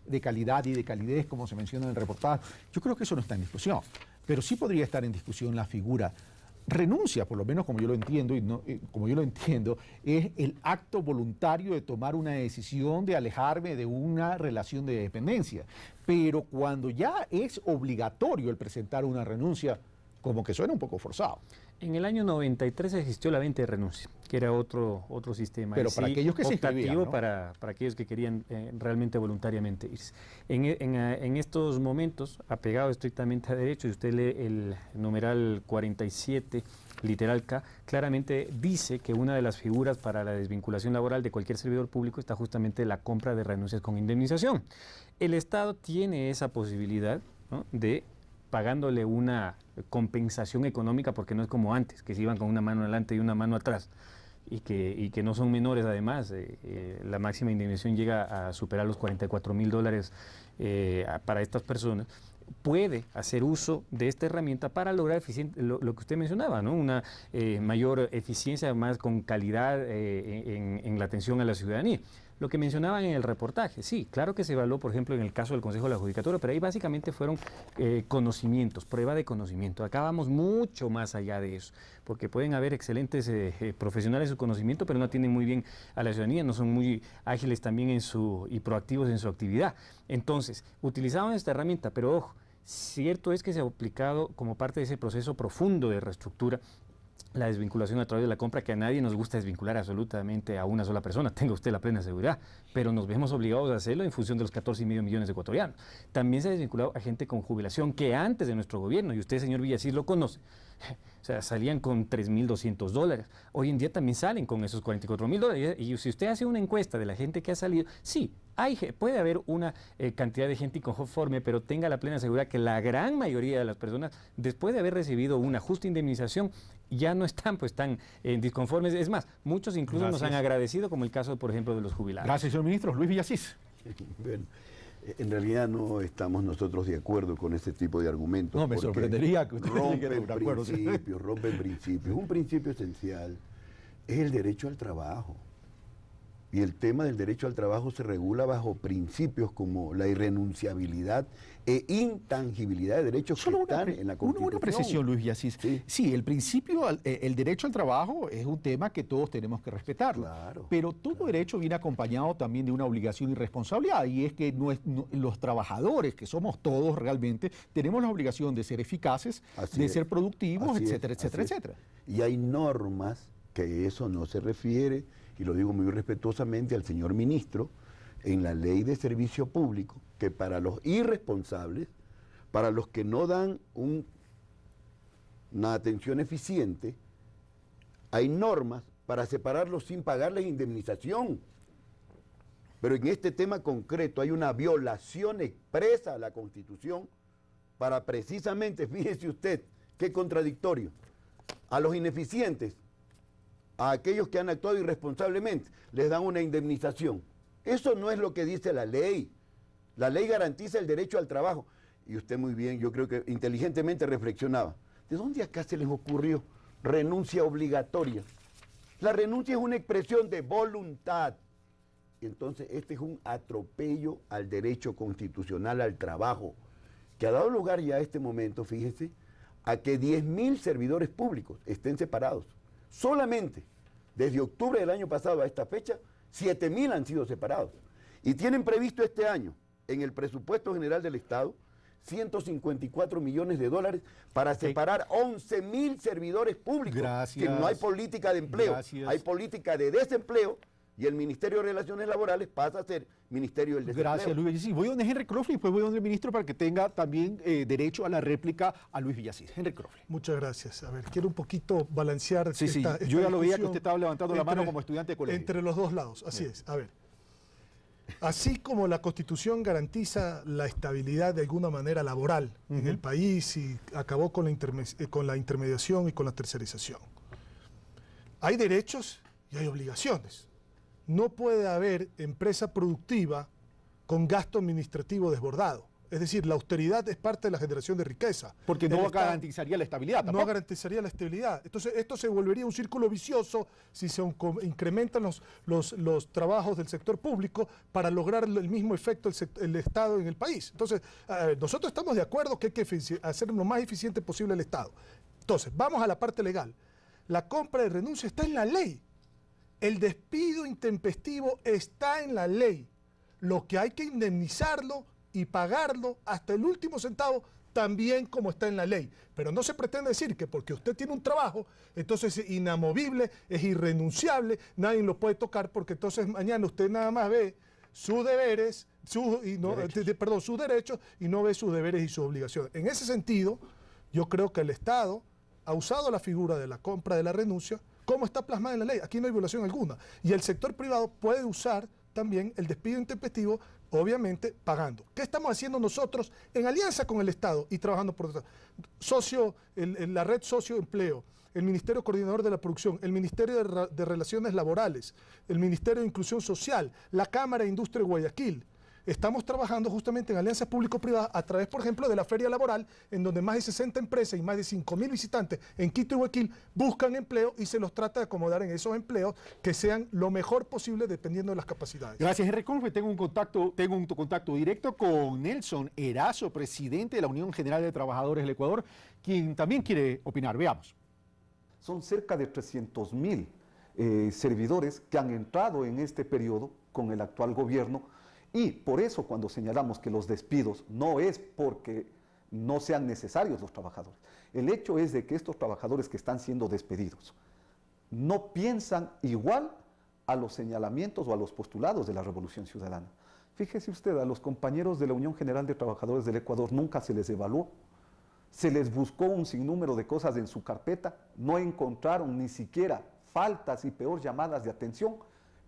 de calidad y de calidez, como se menciona en el reportaje. Yo creo que eso no está en discusión, pero sí podría estar en discusión la figura. Renuncia, por lo menos como yo lo entiendo, es el acto voluntario de tomar una decisión de alejarme de una relación de dependencia. Pero cuando ya es obligatorio el presentar una renuncia, como que suena un poco forzado.
En el año 93 existió la venta de renuncia, que era otro sistema.
Pero para aquellos que se inscribían, ¿no?
para aquellos que querían realmente voluntariamente irse. En estos momentos, apegado estrictamente a derecho, y usted lee el numeral 47, literal K, claramente dice que una de las figuras para la desvinculación laboral de cualquier servidor público está justamente la compra de renuncias con indemnización. El Estado tiene esa posibilidad, ¿no?, de pagándole una compensación económica, porque no es como antes, que se iban con una mano adelante y una mano atrás, y que no son menores además. La máxima indemnización llega a superar los $44.000 para estas personas. Puede hacer uso de esta herramienta para lograr lo que usted mencionaba, ¿no?, una mayor eficiencia, más con calidad en la atención a la ciudadanía. Lo que mencionaban en el reportaje, sí, claro que se evaluó, por ejemplo, en el caso del Consejo de la Judicatura, pero ahí básicamente fueron conocimientos, prueba de conocimiento. Acá vamos mucho más allá de eso, porque pueden haber excelentes profesionales en su conocimiento, pero no atienden muy bien a la ciudadanía, no son muy ágiles también y proactivos en su actividad. Entonces, utilizaban esta herramienta, pero ojo, cierto es que se ha aplicado como parte de ese proceso profundo de reestructura la desvinculación a través de la compra, que a nadie nos gusta desvincular absolutamente a una sola persona, tenga usted la plena seguridad, pero nos vemos obligados a hacerlo en función de los 14,5 millones de ecuatorianos. También se ha desvinculado a gente con jubilación que antes de nuestro gobierno, y usted, señor Villasís, lo conoce, o sea, salían con $3.200. Hoy en día también salen con esos $44.000. Y si usted hace una encuesta de la gente que ha salido, sí, puede haber una cantidad de gente inconforme, pero tenga la plena seguridad que la gran mayoría de las personas, después de haber recibido una justa indemnización, ya no están pues tan disconformes. Es más, muchos incluso nos han agradecido, como el caso, por ejemplo, de los jubilados.
Gracias, señor ministro. Luis Villasís.
Bueno, En realidad no estamos nosotros de acuerdo con ese tipo de argumentos.
No, me sorprendería que usted
rompen principios. Un principio esencial es el derecho al trabajo. Y el tema del derecho al trabajo se regula bajo principios como la irrenunciabilidad e intangibilidad de derechos que están en la Constitución.
Una precisión, Luis Villasís. Sí, el principio, el derecho al trabajo es un tema que todos tenemos que respetar.
Claro,
pero todo derecho viene acompañado también de una obligación y responsabilidad, y es que los trabajadores, que somos todos realmente, tenemos la obligación de ser eficaces, de ser productivos, etcétera, etcétera, etcétera.
Y hay normas que eso no se refiere, y lo digo muy respetuosamente al señor ministro, en la ley de servicio público, que para los irresponsables, para los que no dan una atención eficiente, hay normas para separarlos sin pagarles indemnización. Pero en este tema concreto hay una violación expresa a la Constitución para precisamente, fíjese usted, qué contradictorio, a los ineficientes, a aquellos que han actuado irresponsablemente, les dan una indemnización. Eso no es lo que dice la ley. La ley garantiza el derecho al trabajo. Y usted muy bien, yo creo que inteligentemente reflexionaba. ¿De dónde acá se les ocurrió renuncia obligatoria? La renuncia es una expresión de voluntad. Entonces, este es un atropello al derecho constitucional al trabajo, que ha dado lugar ya a este momento, fíjese, a que 10.000 servidores públicos estén separados. Solamente desde octubre del año pasado a esta fecha, 7.000 han sido separados. Y tienen previsto este año, en el presupuesto general del Estado, 154 millones de dólares para separar 11.000 servidores públicos.
Gracias.
Que no hay política de empleo, hay política de desempleo, y el Ministerio de Relaciones Laborales pasa a ser Ministerio del Desempleo.
Gracias, Luis Villasís. Voy donde Henry Crofley y después voy donde el ministro para que tenga también derecho a la réplica a Luis Villasís. Henry Crofley.
Muchas gracias. A ver, quiero un poquito balancear esta
yo ya lo veía que usted estaba levantando la mano como estudiante de colegio.
Entre los dos lados, así es. A ver, así como la Constitución garantiza la estabilidad de alguna manera laboral en el país y acabó con la intermediación y con la tercerización, hay derechos y hay obligaciones. No puede haber empresa productiva con gasto administrativo desbordado. Es decir, la austeridad es parte de la generación de riqueza.
Porque no garantizaría la estabilidad tampoco.
No garantizaría la estabilidad. Entonces, esto se volvería un círculo vicioso si se incrementan los trabajos del sector público para lograr el mismo efecto el Estado en el país. Entonces, nosotros estamos de acuerdo que hay que hacer lo más eficiente posible el Estado. Entonces, vamos a la parte legal. La compra de renuncia está en la ley. El despido intempestivo está en la ley. Lo que hay que indemnizarlo y pagarlo hasta el último centavo también como está en la ley. Pero no se pretende decir que porque usted tiene un trabajo, entonces es inamovible, es irrenunciable, nadie lo puede tocar porque entonces mañana usted nada más ve sus deberes, sus derechos y no ve sus deberes y sus obligaciones. En ese sentido, yo creo que el Estado ha usado la figura de la compra de la renuncia como está plasmada en la ley. Aquí no hay violación alguna. Y el sector privado puede usar también el despido intempestivo, obviamente pagando. ¿Qué estamos haciendo nosotros en alianza con el Estado y trabajando por detrás? La red socioempleo, el Ministerio Coordinador de la Producción, el Ministerio de Relaciones Laborales, el Ministerio de Inclusión Social, la Cámara de Industria de Guayaquil. Estamos trabajando justamente en alianzas público-privadas a través, por ejemplo, de la Feria Laboral, en donde más de 60 empresas y más de 5.000 visitantes en Quito y Guayaquil buscan empleo y se los trata de acomodar en esos empleos que sean lo mejor posible dependiendo de las capacidades.
Gracias, Henry Crofley. Tengo un contacto directo con Nelson Erazo, presidente de la Unión General de Trabajadores del Ecuador, quien también quiere opinar. Veamos.
Son cerca de 300.000 servidores que han entrado en este periodo con el actual gobierno. Y por eso cuando señalamos que los despidos no es porque no sean necesarios los trabajadores. El hecho es de que estos trabajadores que están siendo despedidos no piensan igual a los señalamientos o a los postulados de la Revolución Ciudadana. Fíjese usted, a los compañeros de la Unión General de Trabajadores del Ecuador nunca se les evaluó. Se les buscó un sinnúmero de cosas en su carpeta, no encontraron ni siquiera faltas y peor llamadas de atención,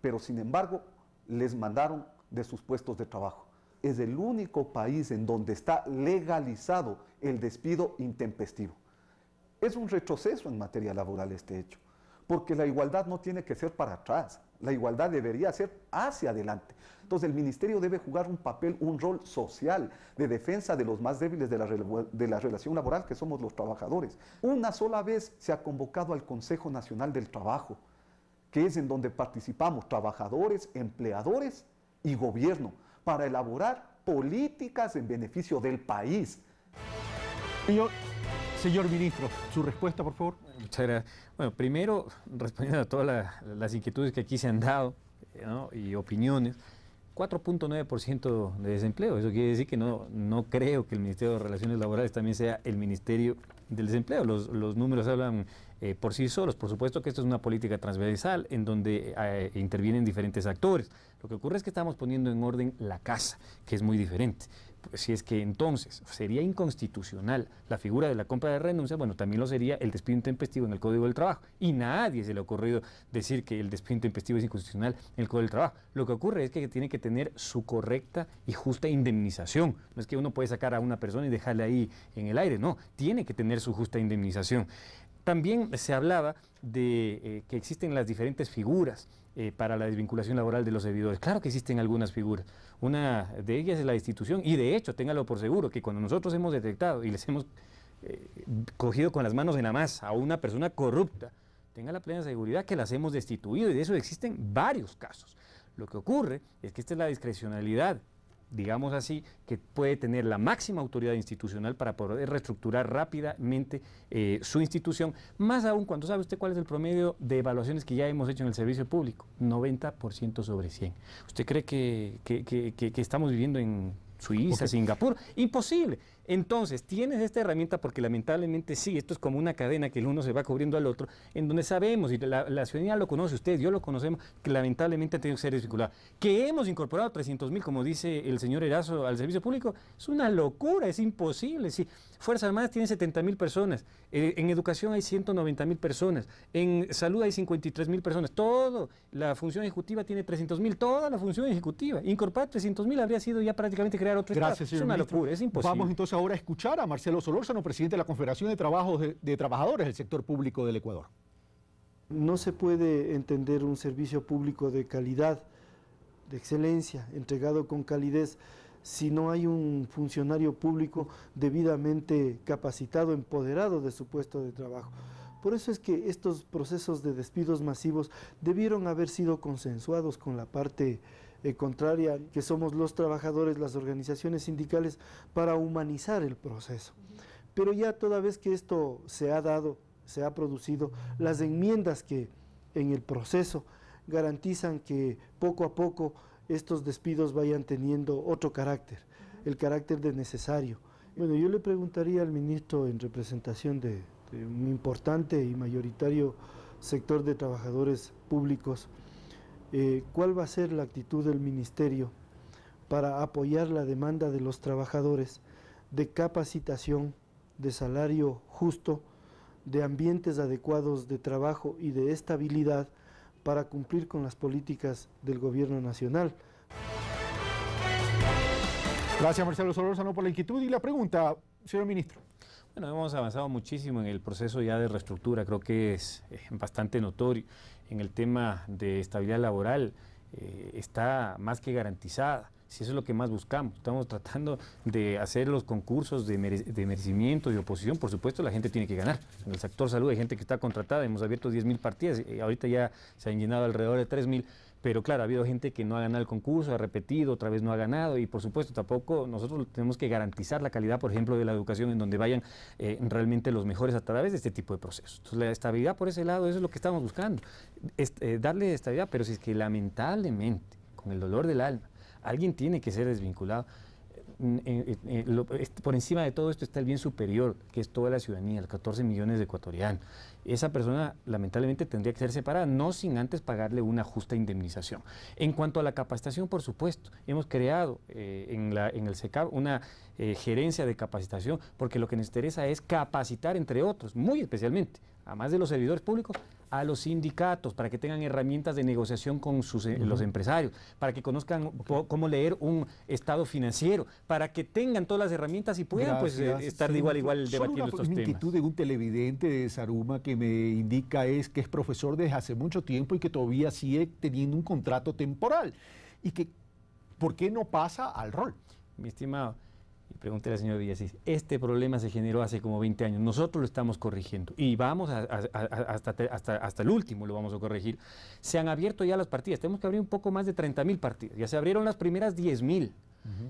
pero sin embargo les mandaron de sus puestos de trabajo. Es el único país en donde está legalizado el despido intempestivo. Es un retroceso en materia laboral este hecho, porque la igualdad no tiene que ser para atrás, la igualdad debería ser hacia adelante. Entonces el ministerio debe jugar un papel, un rol social de defensa de los más débiles de la relación laboral, que somos los trabajadores. Una sola vez se ha convocado al Consejo Nacional del Trabajo, que es en donde participamos trabajadores, empleadores y gobierno, para elaborar políticas en beneficio del país.
Señor ministro, su respuesta, por favor.
Muchas gracias. Bueno, primero, respondiendo a todas las inquietudes que aquí se han dado, ¿no?, y opiniones, 4.9% de desempleo. Eso quiere decir que no creo que el Ministerio de Relaciones Laborales también sea el Ministerio del Desempleo. Los números hablan por sí solos. Por supuesto que esto es una política transversal en donde intervienen diferentes actores. Lo que ocurre es que estamos poniendo en orden la casa, que es muy diferente. Pues si es que entonces sería inconstitucional la figura de la compra de renuncia, bueno, también lo sería el despido intempestivo en el Código del Trabajo. Y nadie se le ha ocurrido decir que el despido intempestivo es inconstitucional en el Código del Trabajo. Lo que ocurre es que tiene que tener su correcta y justa indemnización. No es que uno puede sacar a una persona y dejarle ahí en el aire, no, tiene que tener su justa indemnización. También se hablaba de que existen las diferentes figuras para la desvinculación laboral de los servidores. Claro que existen algunas figuras. Una de ellas es la institución y de hecho, téngalo por seguro, que cuando nosotros hemos detectado y les hemos cogido con las manos en la masa a una persona corrupta, tenga la plena seguridad que las hemos destituido y de eso existen varios casos. Lo que ocurre es que esta es la discrecionalidad, digamos así, que puede tener la máxima autoridad institucional para poder reestructurar rápidamente su institución, más aún cuando sabe usted cuál es el promedio de evaluaciones que ya hemos hecho en el servicio público, 90% sobre 100. ¿Usted cree que estamos viviendo en Suiza, Singapur? Imposible. Entonces, tienes esta herramienta porque lamentablemente sí, esto es como una cadena que el uno se va cubriendo al otro, en donde sabemos, y la ciudadanía lo conoce, usted, yo lo conocemos, que lamentablemente ha tenido que ser desvinculado. Que hemos incorporado 300.000, como dice el señor Erazo, al servicio público, es una locura, es imposible. Sí, Fuerzas Armadas tiene 70.000 personas, en educación hay 190.000 personas, en salud hay 53.000 personas, todo, la función ejecutiva tiene 300.000, toda la función ejecutiva. Incorporar 300.000 habría sido ya prácticamente crear otro Estado.
Gracias, señor
Es una
ministro.
locura, es imposible.
Vamos entonces ahora a escuchar a Marcelo Solórzano, presidente de la Confederación de Trabajadores del Sector Público del Ecuador.
No se puede entender un servicio público de calidad, de excelencia, entregado con calidez, si no hay un funcionario público debidamente capacitado, empoderado de su puesto de trabajo. Por eso es que estos procesos de despidos masivos debieron haber sido consensuados con la parte contraria, que somos los trabajadores, las organizaciones sindicales, para humanizar el proceso. Pero ya toda vez que esto se ha dado, se ha producido, las enmiendas que en el proceso garantizan que poco a poco estos despidos vayan teniendo otro carácter, el carácter de necesario. Bueno, yo le preguntaría al ministro en representación de un importante y mayoritario sector de trabajadores públicos, ¿cuál va a ser la actitud del ministerio para apoyar la demanda de los trabajadores de capacitación, de salario justo, de ambientes adecuados de trabajo y de estabilidad para cumplir con las políticas del gobierno nacional?
Gracias, Marcelo Solórzano, por la inquietud y la pregunta, señor ministro.
Bueno, hemos avanzado muchísimo en el proceso ya de reestructura, creo que es bastante notorio. En el tema de estabilidad laboral está más que garantizada, si eso es lo que más buscamos. Estamos tratando de hacer los concursos de merecimiento y oposición. Por supuesto, la gente tiene que ganar. En el sector salud hay gente que está contratada, hemos abierto 10.000 partidas, ahorita ya se han llenado alrededor de 3.000. Pero claro, ha habido gente que no ha ganado el concurso, ha repetido, otra vez no ha ganado y por supuesto tampoco nosotros tenemos que garantizar la calidad, por ejemplo, de la educación en donde vayan realmente los mejores a través de este tipo de procesos. Entonces la estabilidad por ese lado, eso es lo que estamos buscando, darle estabilidad, pero si es que lamentablemente, con el dolor del alma, alguien tiene que ser desvinculado, por encima de todo esto está el bien superior, que es toda la ciudadanía, los 14 millones de ecuatorianos. Esa persona lamentablemente tendría que ser separada, no sin antes pagarle una justa indemnización. En cuanto a la capacitación, por supuesto, hemos creado en el SECAP una gerencia de capacitación, porque lo que nos interesa es capacitar, entre otros, muy especialmente, además de los servidores públicos, a los sindicatos, para que tengan herramientas de negociación con los empresarios, para que conozcan cómo leer un estado financiero, para que tengan todas las herramientas y puedan estar de igual a igual debatiendo estos temas.
Una inquietud de un televidente de Zaruma que me indica es que es profesor desde hace mucho tiempo y que todavía sigue teniendo un contrato temporal. Y que, ¿por qué no pasa al rol?
Mi estimado, y pregúntele al señor Villasís, este problema se generó hace como 20 años, nosotros lo estamos corrigiendo y vamos hasta el último lo vamos a corregir. Se han abierto ya las partidas, tenemos que abrir un poco más de 30.000 partidas, ya se abrieron las primeras 10.000,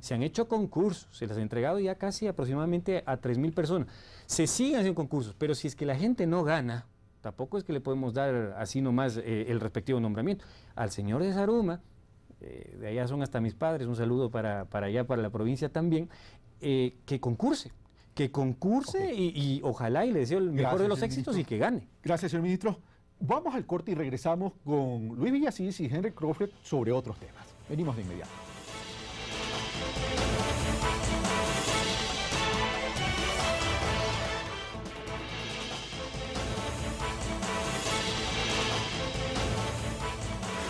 se han hecho concursos, se les ha entregado ya casi aproximadamente a 3.000 personas, se siguen haciendo concursos, pero si es que la gente no gana, tampoco es que le podemos dar así nomás el respectivo nombramiento. Al señor de Zaruma, de allá son hasta mis padres, un saludo para allá, para la provincia también, que concurse y ojalá, y le deseo el mejor de los éxitos y que gane.
Gracias, señor ministro. Vamos al corte y regresamos con Luis Villasís y Henry Croflet sobre otros temas. Venimos de inmediato.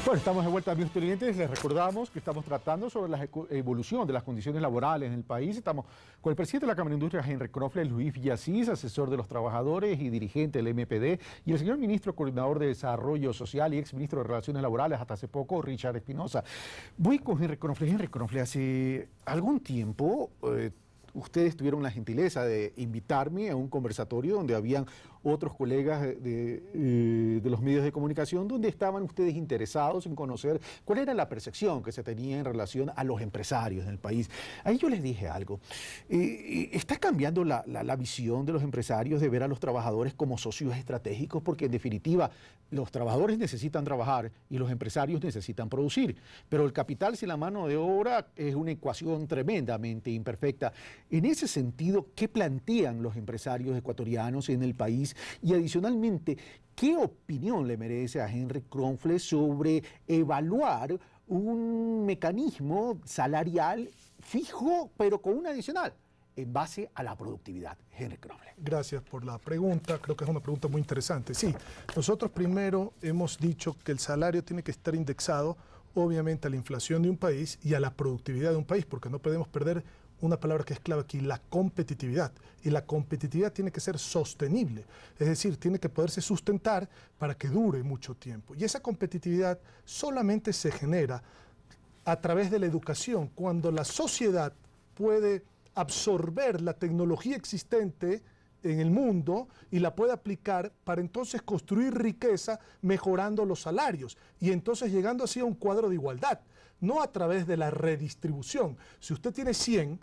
Bueno, estamos de vuelta, amigos televidentes. Les recordamos que estamos tratando sobre la evolución de las condiciones laborales en el país. Estamos con el presidente de la Cámara de Industria, Henry Croflet, Luis Villasís, asesor de los trabajadores y dirigente del MPD, y el señor ministro coordinador de Desarrollo Social y ex ministro de Relaciones Laborales hasta hace poco, Richard Espinosa. Voy con Henry Croflet. Henry Croflet, hace algún tiempo ustedes tuvieron la gentileza de invitarme a un conversatorio donde habían otros colegas de los medios de comunicación, donde estaban ustedes interesados en conocer cuál era la percepción que se tenía en relación a los empresarios en el país. Ahí yo les dije algo. Está cambiando la visión de los empresarios de ver a los trabajadores como socios estratégicos, porque en definitiva los trabajadores necesitan trabajar y los empresarios necesitan producir. Pero el capital sin la mano de obra es una ecuación tremendamente imperfecta. En ese sentido, ¿qué plantean los empresarios ecuatorianos en el país? Y adicionalmente, ¿qué opinión le merece a Henry Croflet sobre evaluar un mecanismo salarial fijo, pero con un adicional, en base a la productividad? Henry Croflet.
Gracias por la pregunta, creo que es una pregunta muy interesante. Sí, nosotros primero hemos dicho que el salario tiene que estar indexado, obviamente, a la inflación de un país y a la productividad de un país, porque no podemos perder una palabra que es clave aquí, la competitividad. Y la competitividad tiene que ser sostenible, es decir, tiene que poderse sustentar para que dure mucho tiempo. Y esa competitividad solamente se genera a través de la educación, cuando la sociedad puede absorber la tecnología existente en el mundo y la puede aplicar para entonces construir riqueza mejorando los salarios y entonces llegando así a un cuadro de igualdad, no a través de la redistribución. Si usted tiene $100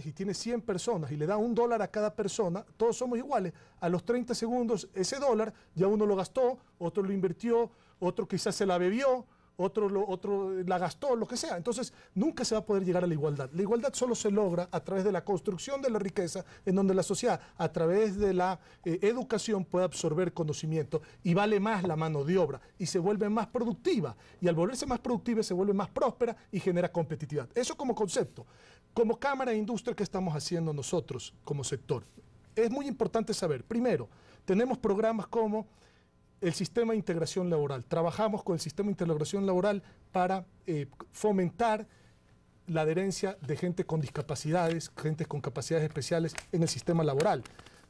y tiene 100 personas y le da $1 a cada persona, todos somos iguales. A los 30 segundos ese dólar ya uno lo gastó, otro lo invirtió, otro quizás se la bebió, otro la gastó, lo que sea. Entonces nunca se va a poder llegar a la igualdad. La igualdad solo se logra a través de la construcción de la riqueza, en donde la sociedad a través de la educación puede absorber conocimiento y vale más la mano de obra y se vuelve más productiva, y al volverse más productiva se vuelve más próspera y genera competitividad. Eso como concepto. Como Cámara de Industria, ¿qué estamos haciendo nosotros como sector? Es muy importante saber, primero, tenemos programas como el sistema de integración laboral. Trabajamos con el sistema de integración laboral para fomentar la adherencia de gente con discapacidades, gente con capacidades especiales en el sistema laboral.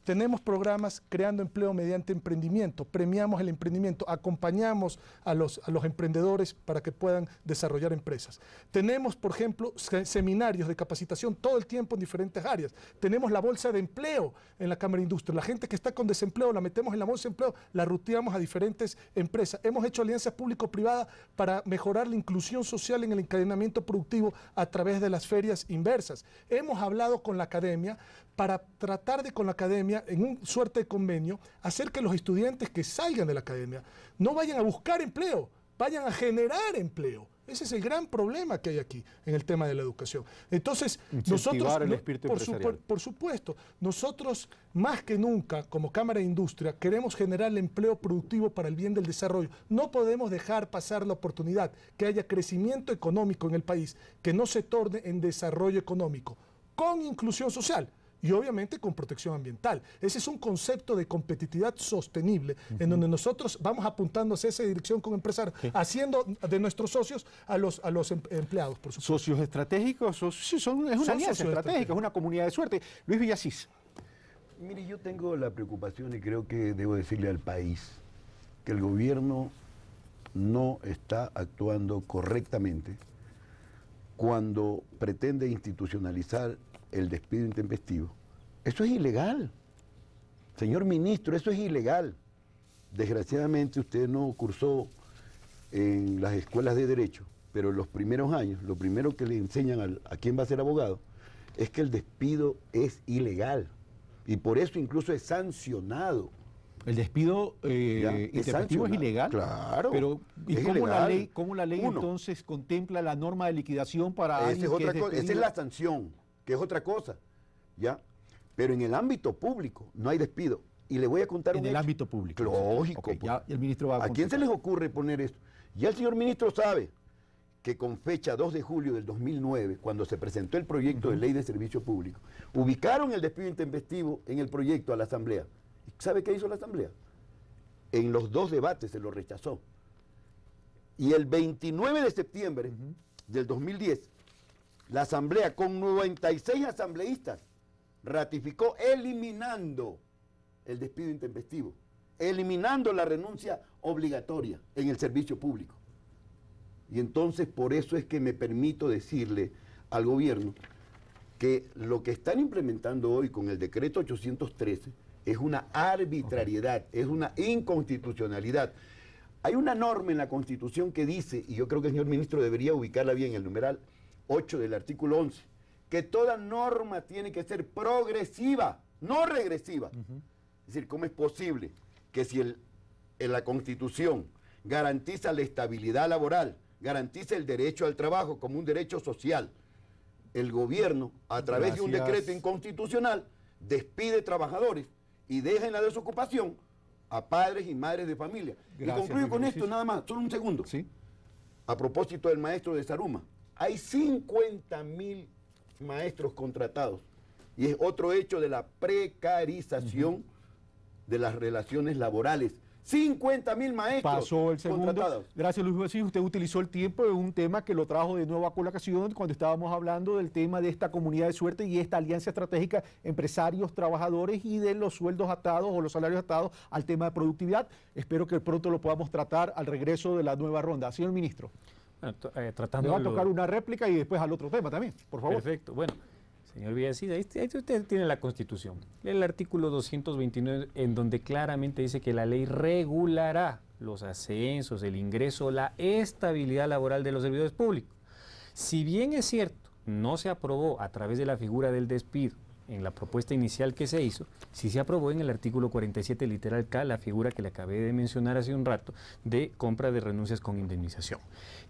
Tenemos programas creando empleo mediante emprendimiento, premiamos el emprendimiento, acompañamos a los emprendedores para que puedan desarrollar empresas. Tenemos, por ejemplo, seminarios de capacitación todo el tiempo en diferentes áreas. Tenemos la bolsa de empleo en la Cámara de Industria. La gente que está con desempleo la metemos en la bolsa de empleo, la ruteamos a diferentes empresas. Hemos hecho alianzas público-privadas para mejorar la inclusión social en el encadenamiento productivo a través de las ferias inversas. Hemos hablado con la academia para tratar de, con la academia, en un suerte de convenio, hacer que los estudiantes que salgan de la academia no vayan a buscar empleo, vayan a generar empleo. Ese es el gran problema que hay aquí en el tema de la educación. Entonces, nosotros,
el espíritu empresarial.
Por supuesto, nosotros más que nunca, como Cámara de Industria, queremos generar el empleo productivo para el bien del desarrollo. No podemos dejar pasar la oportunidad que haya crecimiento económico en el país, que no se torne en desarrollo económico, con inclusión social. y obviamente con protección ambiental. Ese es un concepto de competitividad sostenible en donde nosotros vamos apuntando hacia esa dirección con empresarios, haciendo de nuestros socios a los empleados, por supuesto.
Socios estratégicos, sí, es una alianza estratégica, es una comunidad de suerte. Luis Villasís.
Mire, yo tengo la preocupación y creo que debo decirle al país que el gobierno no está actuando correctamente cuando pretende institucionalizar el despido intempestivo. Eso es ilegal. Señor ministro, eso es ilegal. Desgraciadamente usted no cursó en las escuelas de Derecho, pero en los primeros años, lo primero que le enseñan a quien va a ser abogado es que el despido es ilegal. Y por eso incluso es sancionado.
El despido intempestivo es ilegal.
Claro.
Pero ¿y cómo la ley
Uno,
entonces contempla la norma de liquidación para
esa es la sanción, que es otra cosa, ¿ya? Pero en el ámbito público no hay despido. Y le voy a contar un hecho.
En el ámbito público.
Lógico.
Okay, ya el ministro va
¿A quién se les ocurre poner esto? Ya el señor ministro sabe que con fecha 2 de julio del 2009, cuando se presentó el proyecto de ley de servicio público, ubicaron el despido intempestivo en el proyecto a la Asamblea. ¿Sabe qué hizo la Asamblea? En los 2 debates se lo rechazó. Y el 29 de septiembre del 2010, la Asamblea, con 96 asambleístas, ratificó eliminando el despido intempestivo, eliminando la renuncia obligatoria en el servicio público. Y entonces por eso es que me permito decirle al gobierno que lo que están implementando hoy con el decreto 813 es una arbitrariedad, es una inconstitucionalidad. Hay una norma en la Constitución que dice, y yo creo que el señor ministro debería ubicarla bien, el numeral 8 del artículo 11, que toda norma tiene que ser progresiva, no regresiva. Es decir, ¿cómo es posible que si en la Constitución garantiza la estabilidad laboral, garantiza el derecho al trabajo como un derecho social, el gobierno, a través de un decreto inconstitucional, despide trabajadores y deja en la desocupación a padres y madres de familia? Y concluyo con esto nada más, solo un segundo.
¿Sí?
A propósito del maestro de Zaruma, hay 50.000 maestros contratados y es otro hecho de la precarización de las relaciones laborales. 50.000 maestros
pasó el segundo.
Contratados.
Gracias, Luis Villasís. Usted utilizó el tiempo de un tema que lo trajo de nuevo a colación cuando estábamos hablando del tema de esta comunidad de suerte y esta alianza estratégica empresarios, trabajadores y de los sueldos atados o los salarios atados al tema de productividad. Espero que pronto lo podamos tratar al regreso de la nueva ronda. Señor ministro,
tratando
le va a tocar una réplica y después al otro tema también, por favor.
Perfecto. Bueno, señor Villasís, ahí usted tiene la Constitución. El artículo 229, en donde claramente dice que la ley regulará los ascensos, el ingreso, la estabilidad laboral de los servidores públicos. Si bien es cierto, no se aprobó a través de la figura del despido en la propuesta inicial que se hizo, sí se aprobó en el artículo 47 literal K, la figura que le acabé de mencionar hace un rato, de compra de renuncias con indemnización.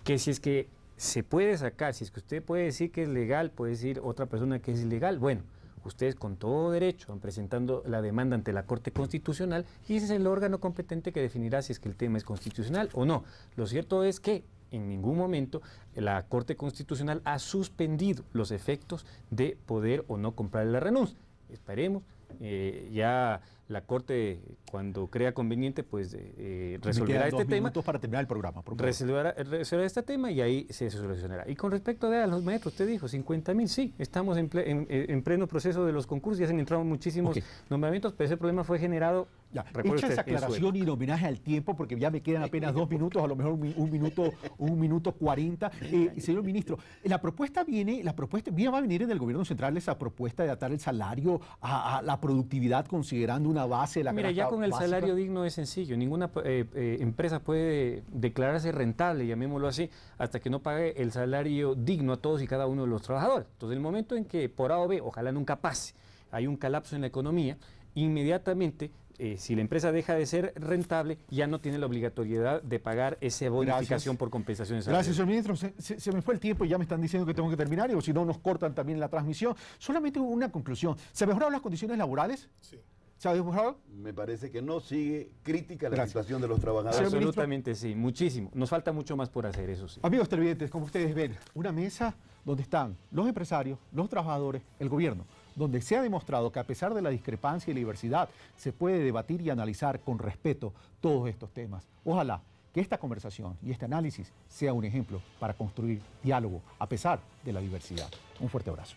Que si es que se puede sacar, si es que usted puede decir que es legal, puede decir otra persona que es ilegal, bueno, ustedes con todo derecho van presentando la demanda ante la Corte Constitucional y ese es el órgano competente que definirá si es que el tema es constitucional o no. Lo cierto es que en ningún momento la Corte Constitucional ha suspendido los efectos de poder o no comprar la renuncia. Esperemos, ya la Corte, cuando crea conveniente, pues resolverá este tema.
Para terminar el programa.
Resolverá este tema y ahí se solucionará. Y con respecto a los maestros, usted dijo, 50.000, sí, estamos en pleno proceso de los concursos, ya se han entrado muchísimos nombramientos, pero ese problema fue generado.
Hecha esa aclaración y en homenaje al tiempo, porque ya me quedan apenas 2 minutos, a lo mejor un minuto 40. Señor ministro, la propuesta va a venir en el gobierno central esa propuesta de atar el salario a la productividad considerando una base de la
Mira, ya con el
básica.
Salario digno es sencillo. Ninguna empresa puede declararse rentable, llamémoslo así, hasta que no pague el salario digno a todos y cada uno de los trabajadores. Entonces, el momento en que por A o B, ojalá nunca pase, hay un colapso en la economía, inmediatamente, si la empresa deja de ser rentable, ya no tiene la obligatoriedad de pagar esa bonificación por compensaciones.
Gracias, señor ministro. Se me fue el tiempo y ya me están diciendo que tengo que terminar, o si no nos cortan también la transmisión. Solamente una conclusión. ¿Se mejoraron las condiciones laborales?
Sí.
¿Se ha mejorado?
Me parece que no sigue crítica la situación de los trabajadores.
Absolutamente sí, muchísimo. Nos falta mucho más por hacer, eso sí.
Amigos televidentes, como ustedes ven, una mesa donde están los empresarios, los trabajadores, el gobierno. donde se ha demostrado que a pesar de la discrepancia y la diversidad, se puede debatir y analizar con respeto todos estos temas. Ojalá que esta conversación y este análisis sea un ejemplo para construir diálogo a pesar de la diversidad. Un fuerte abrazo.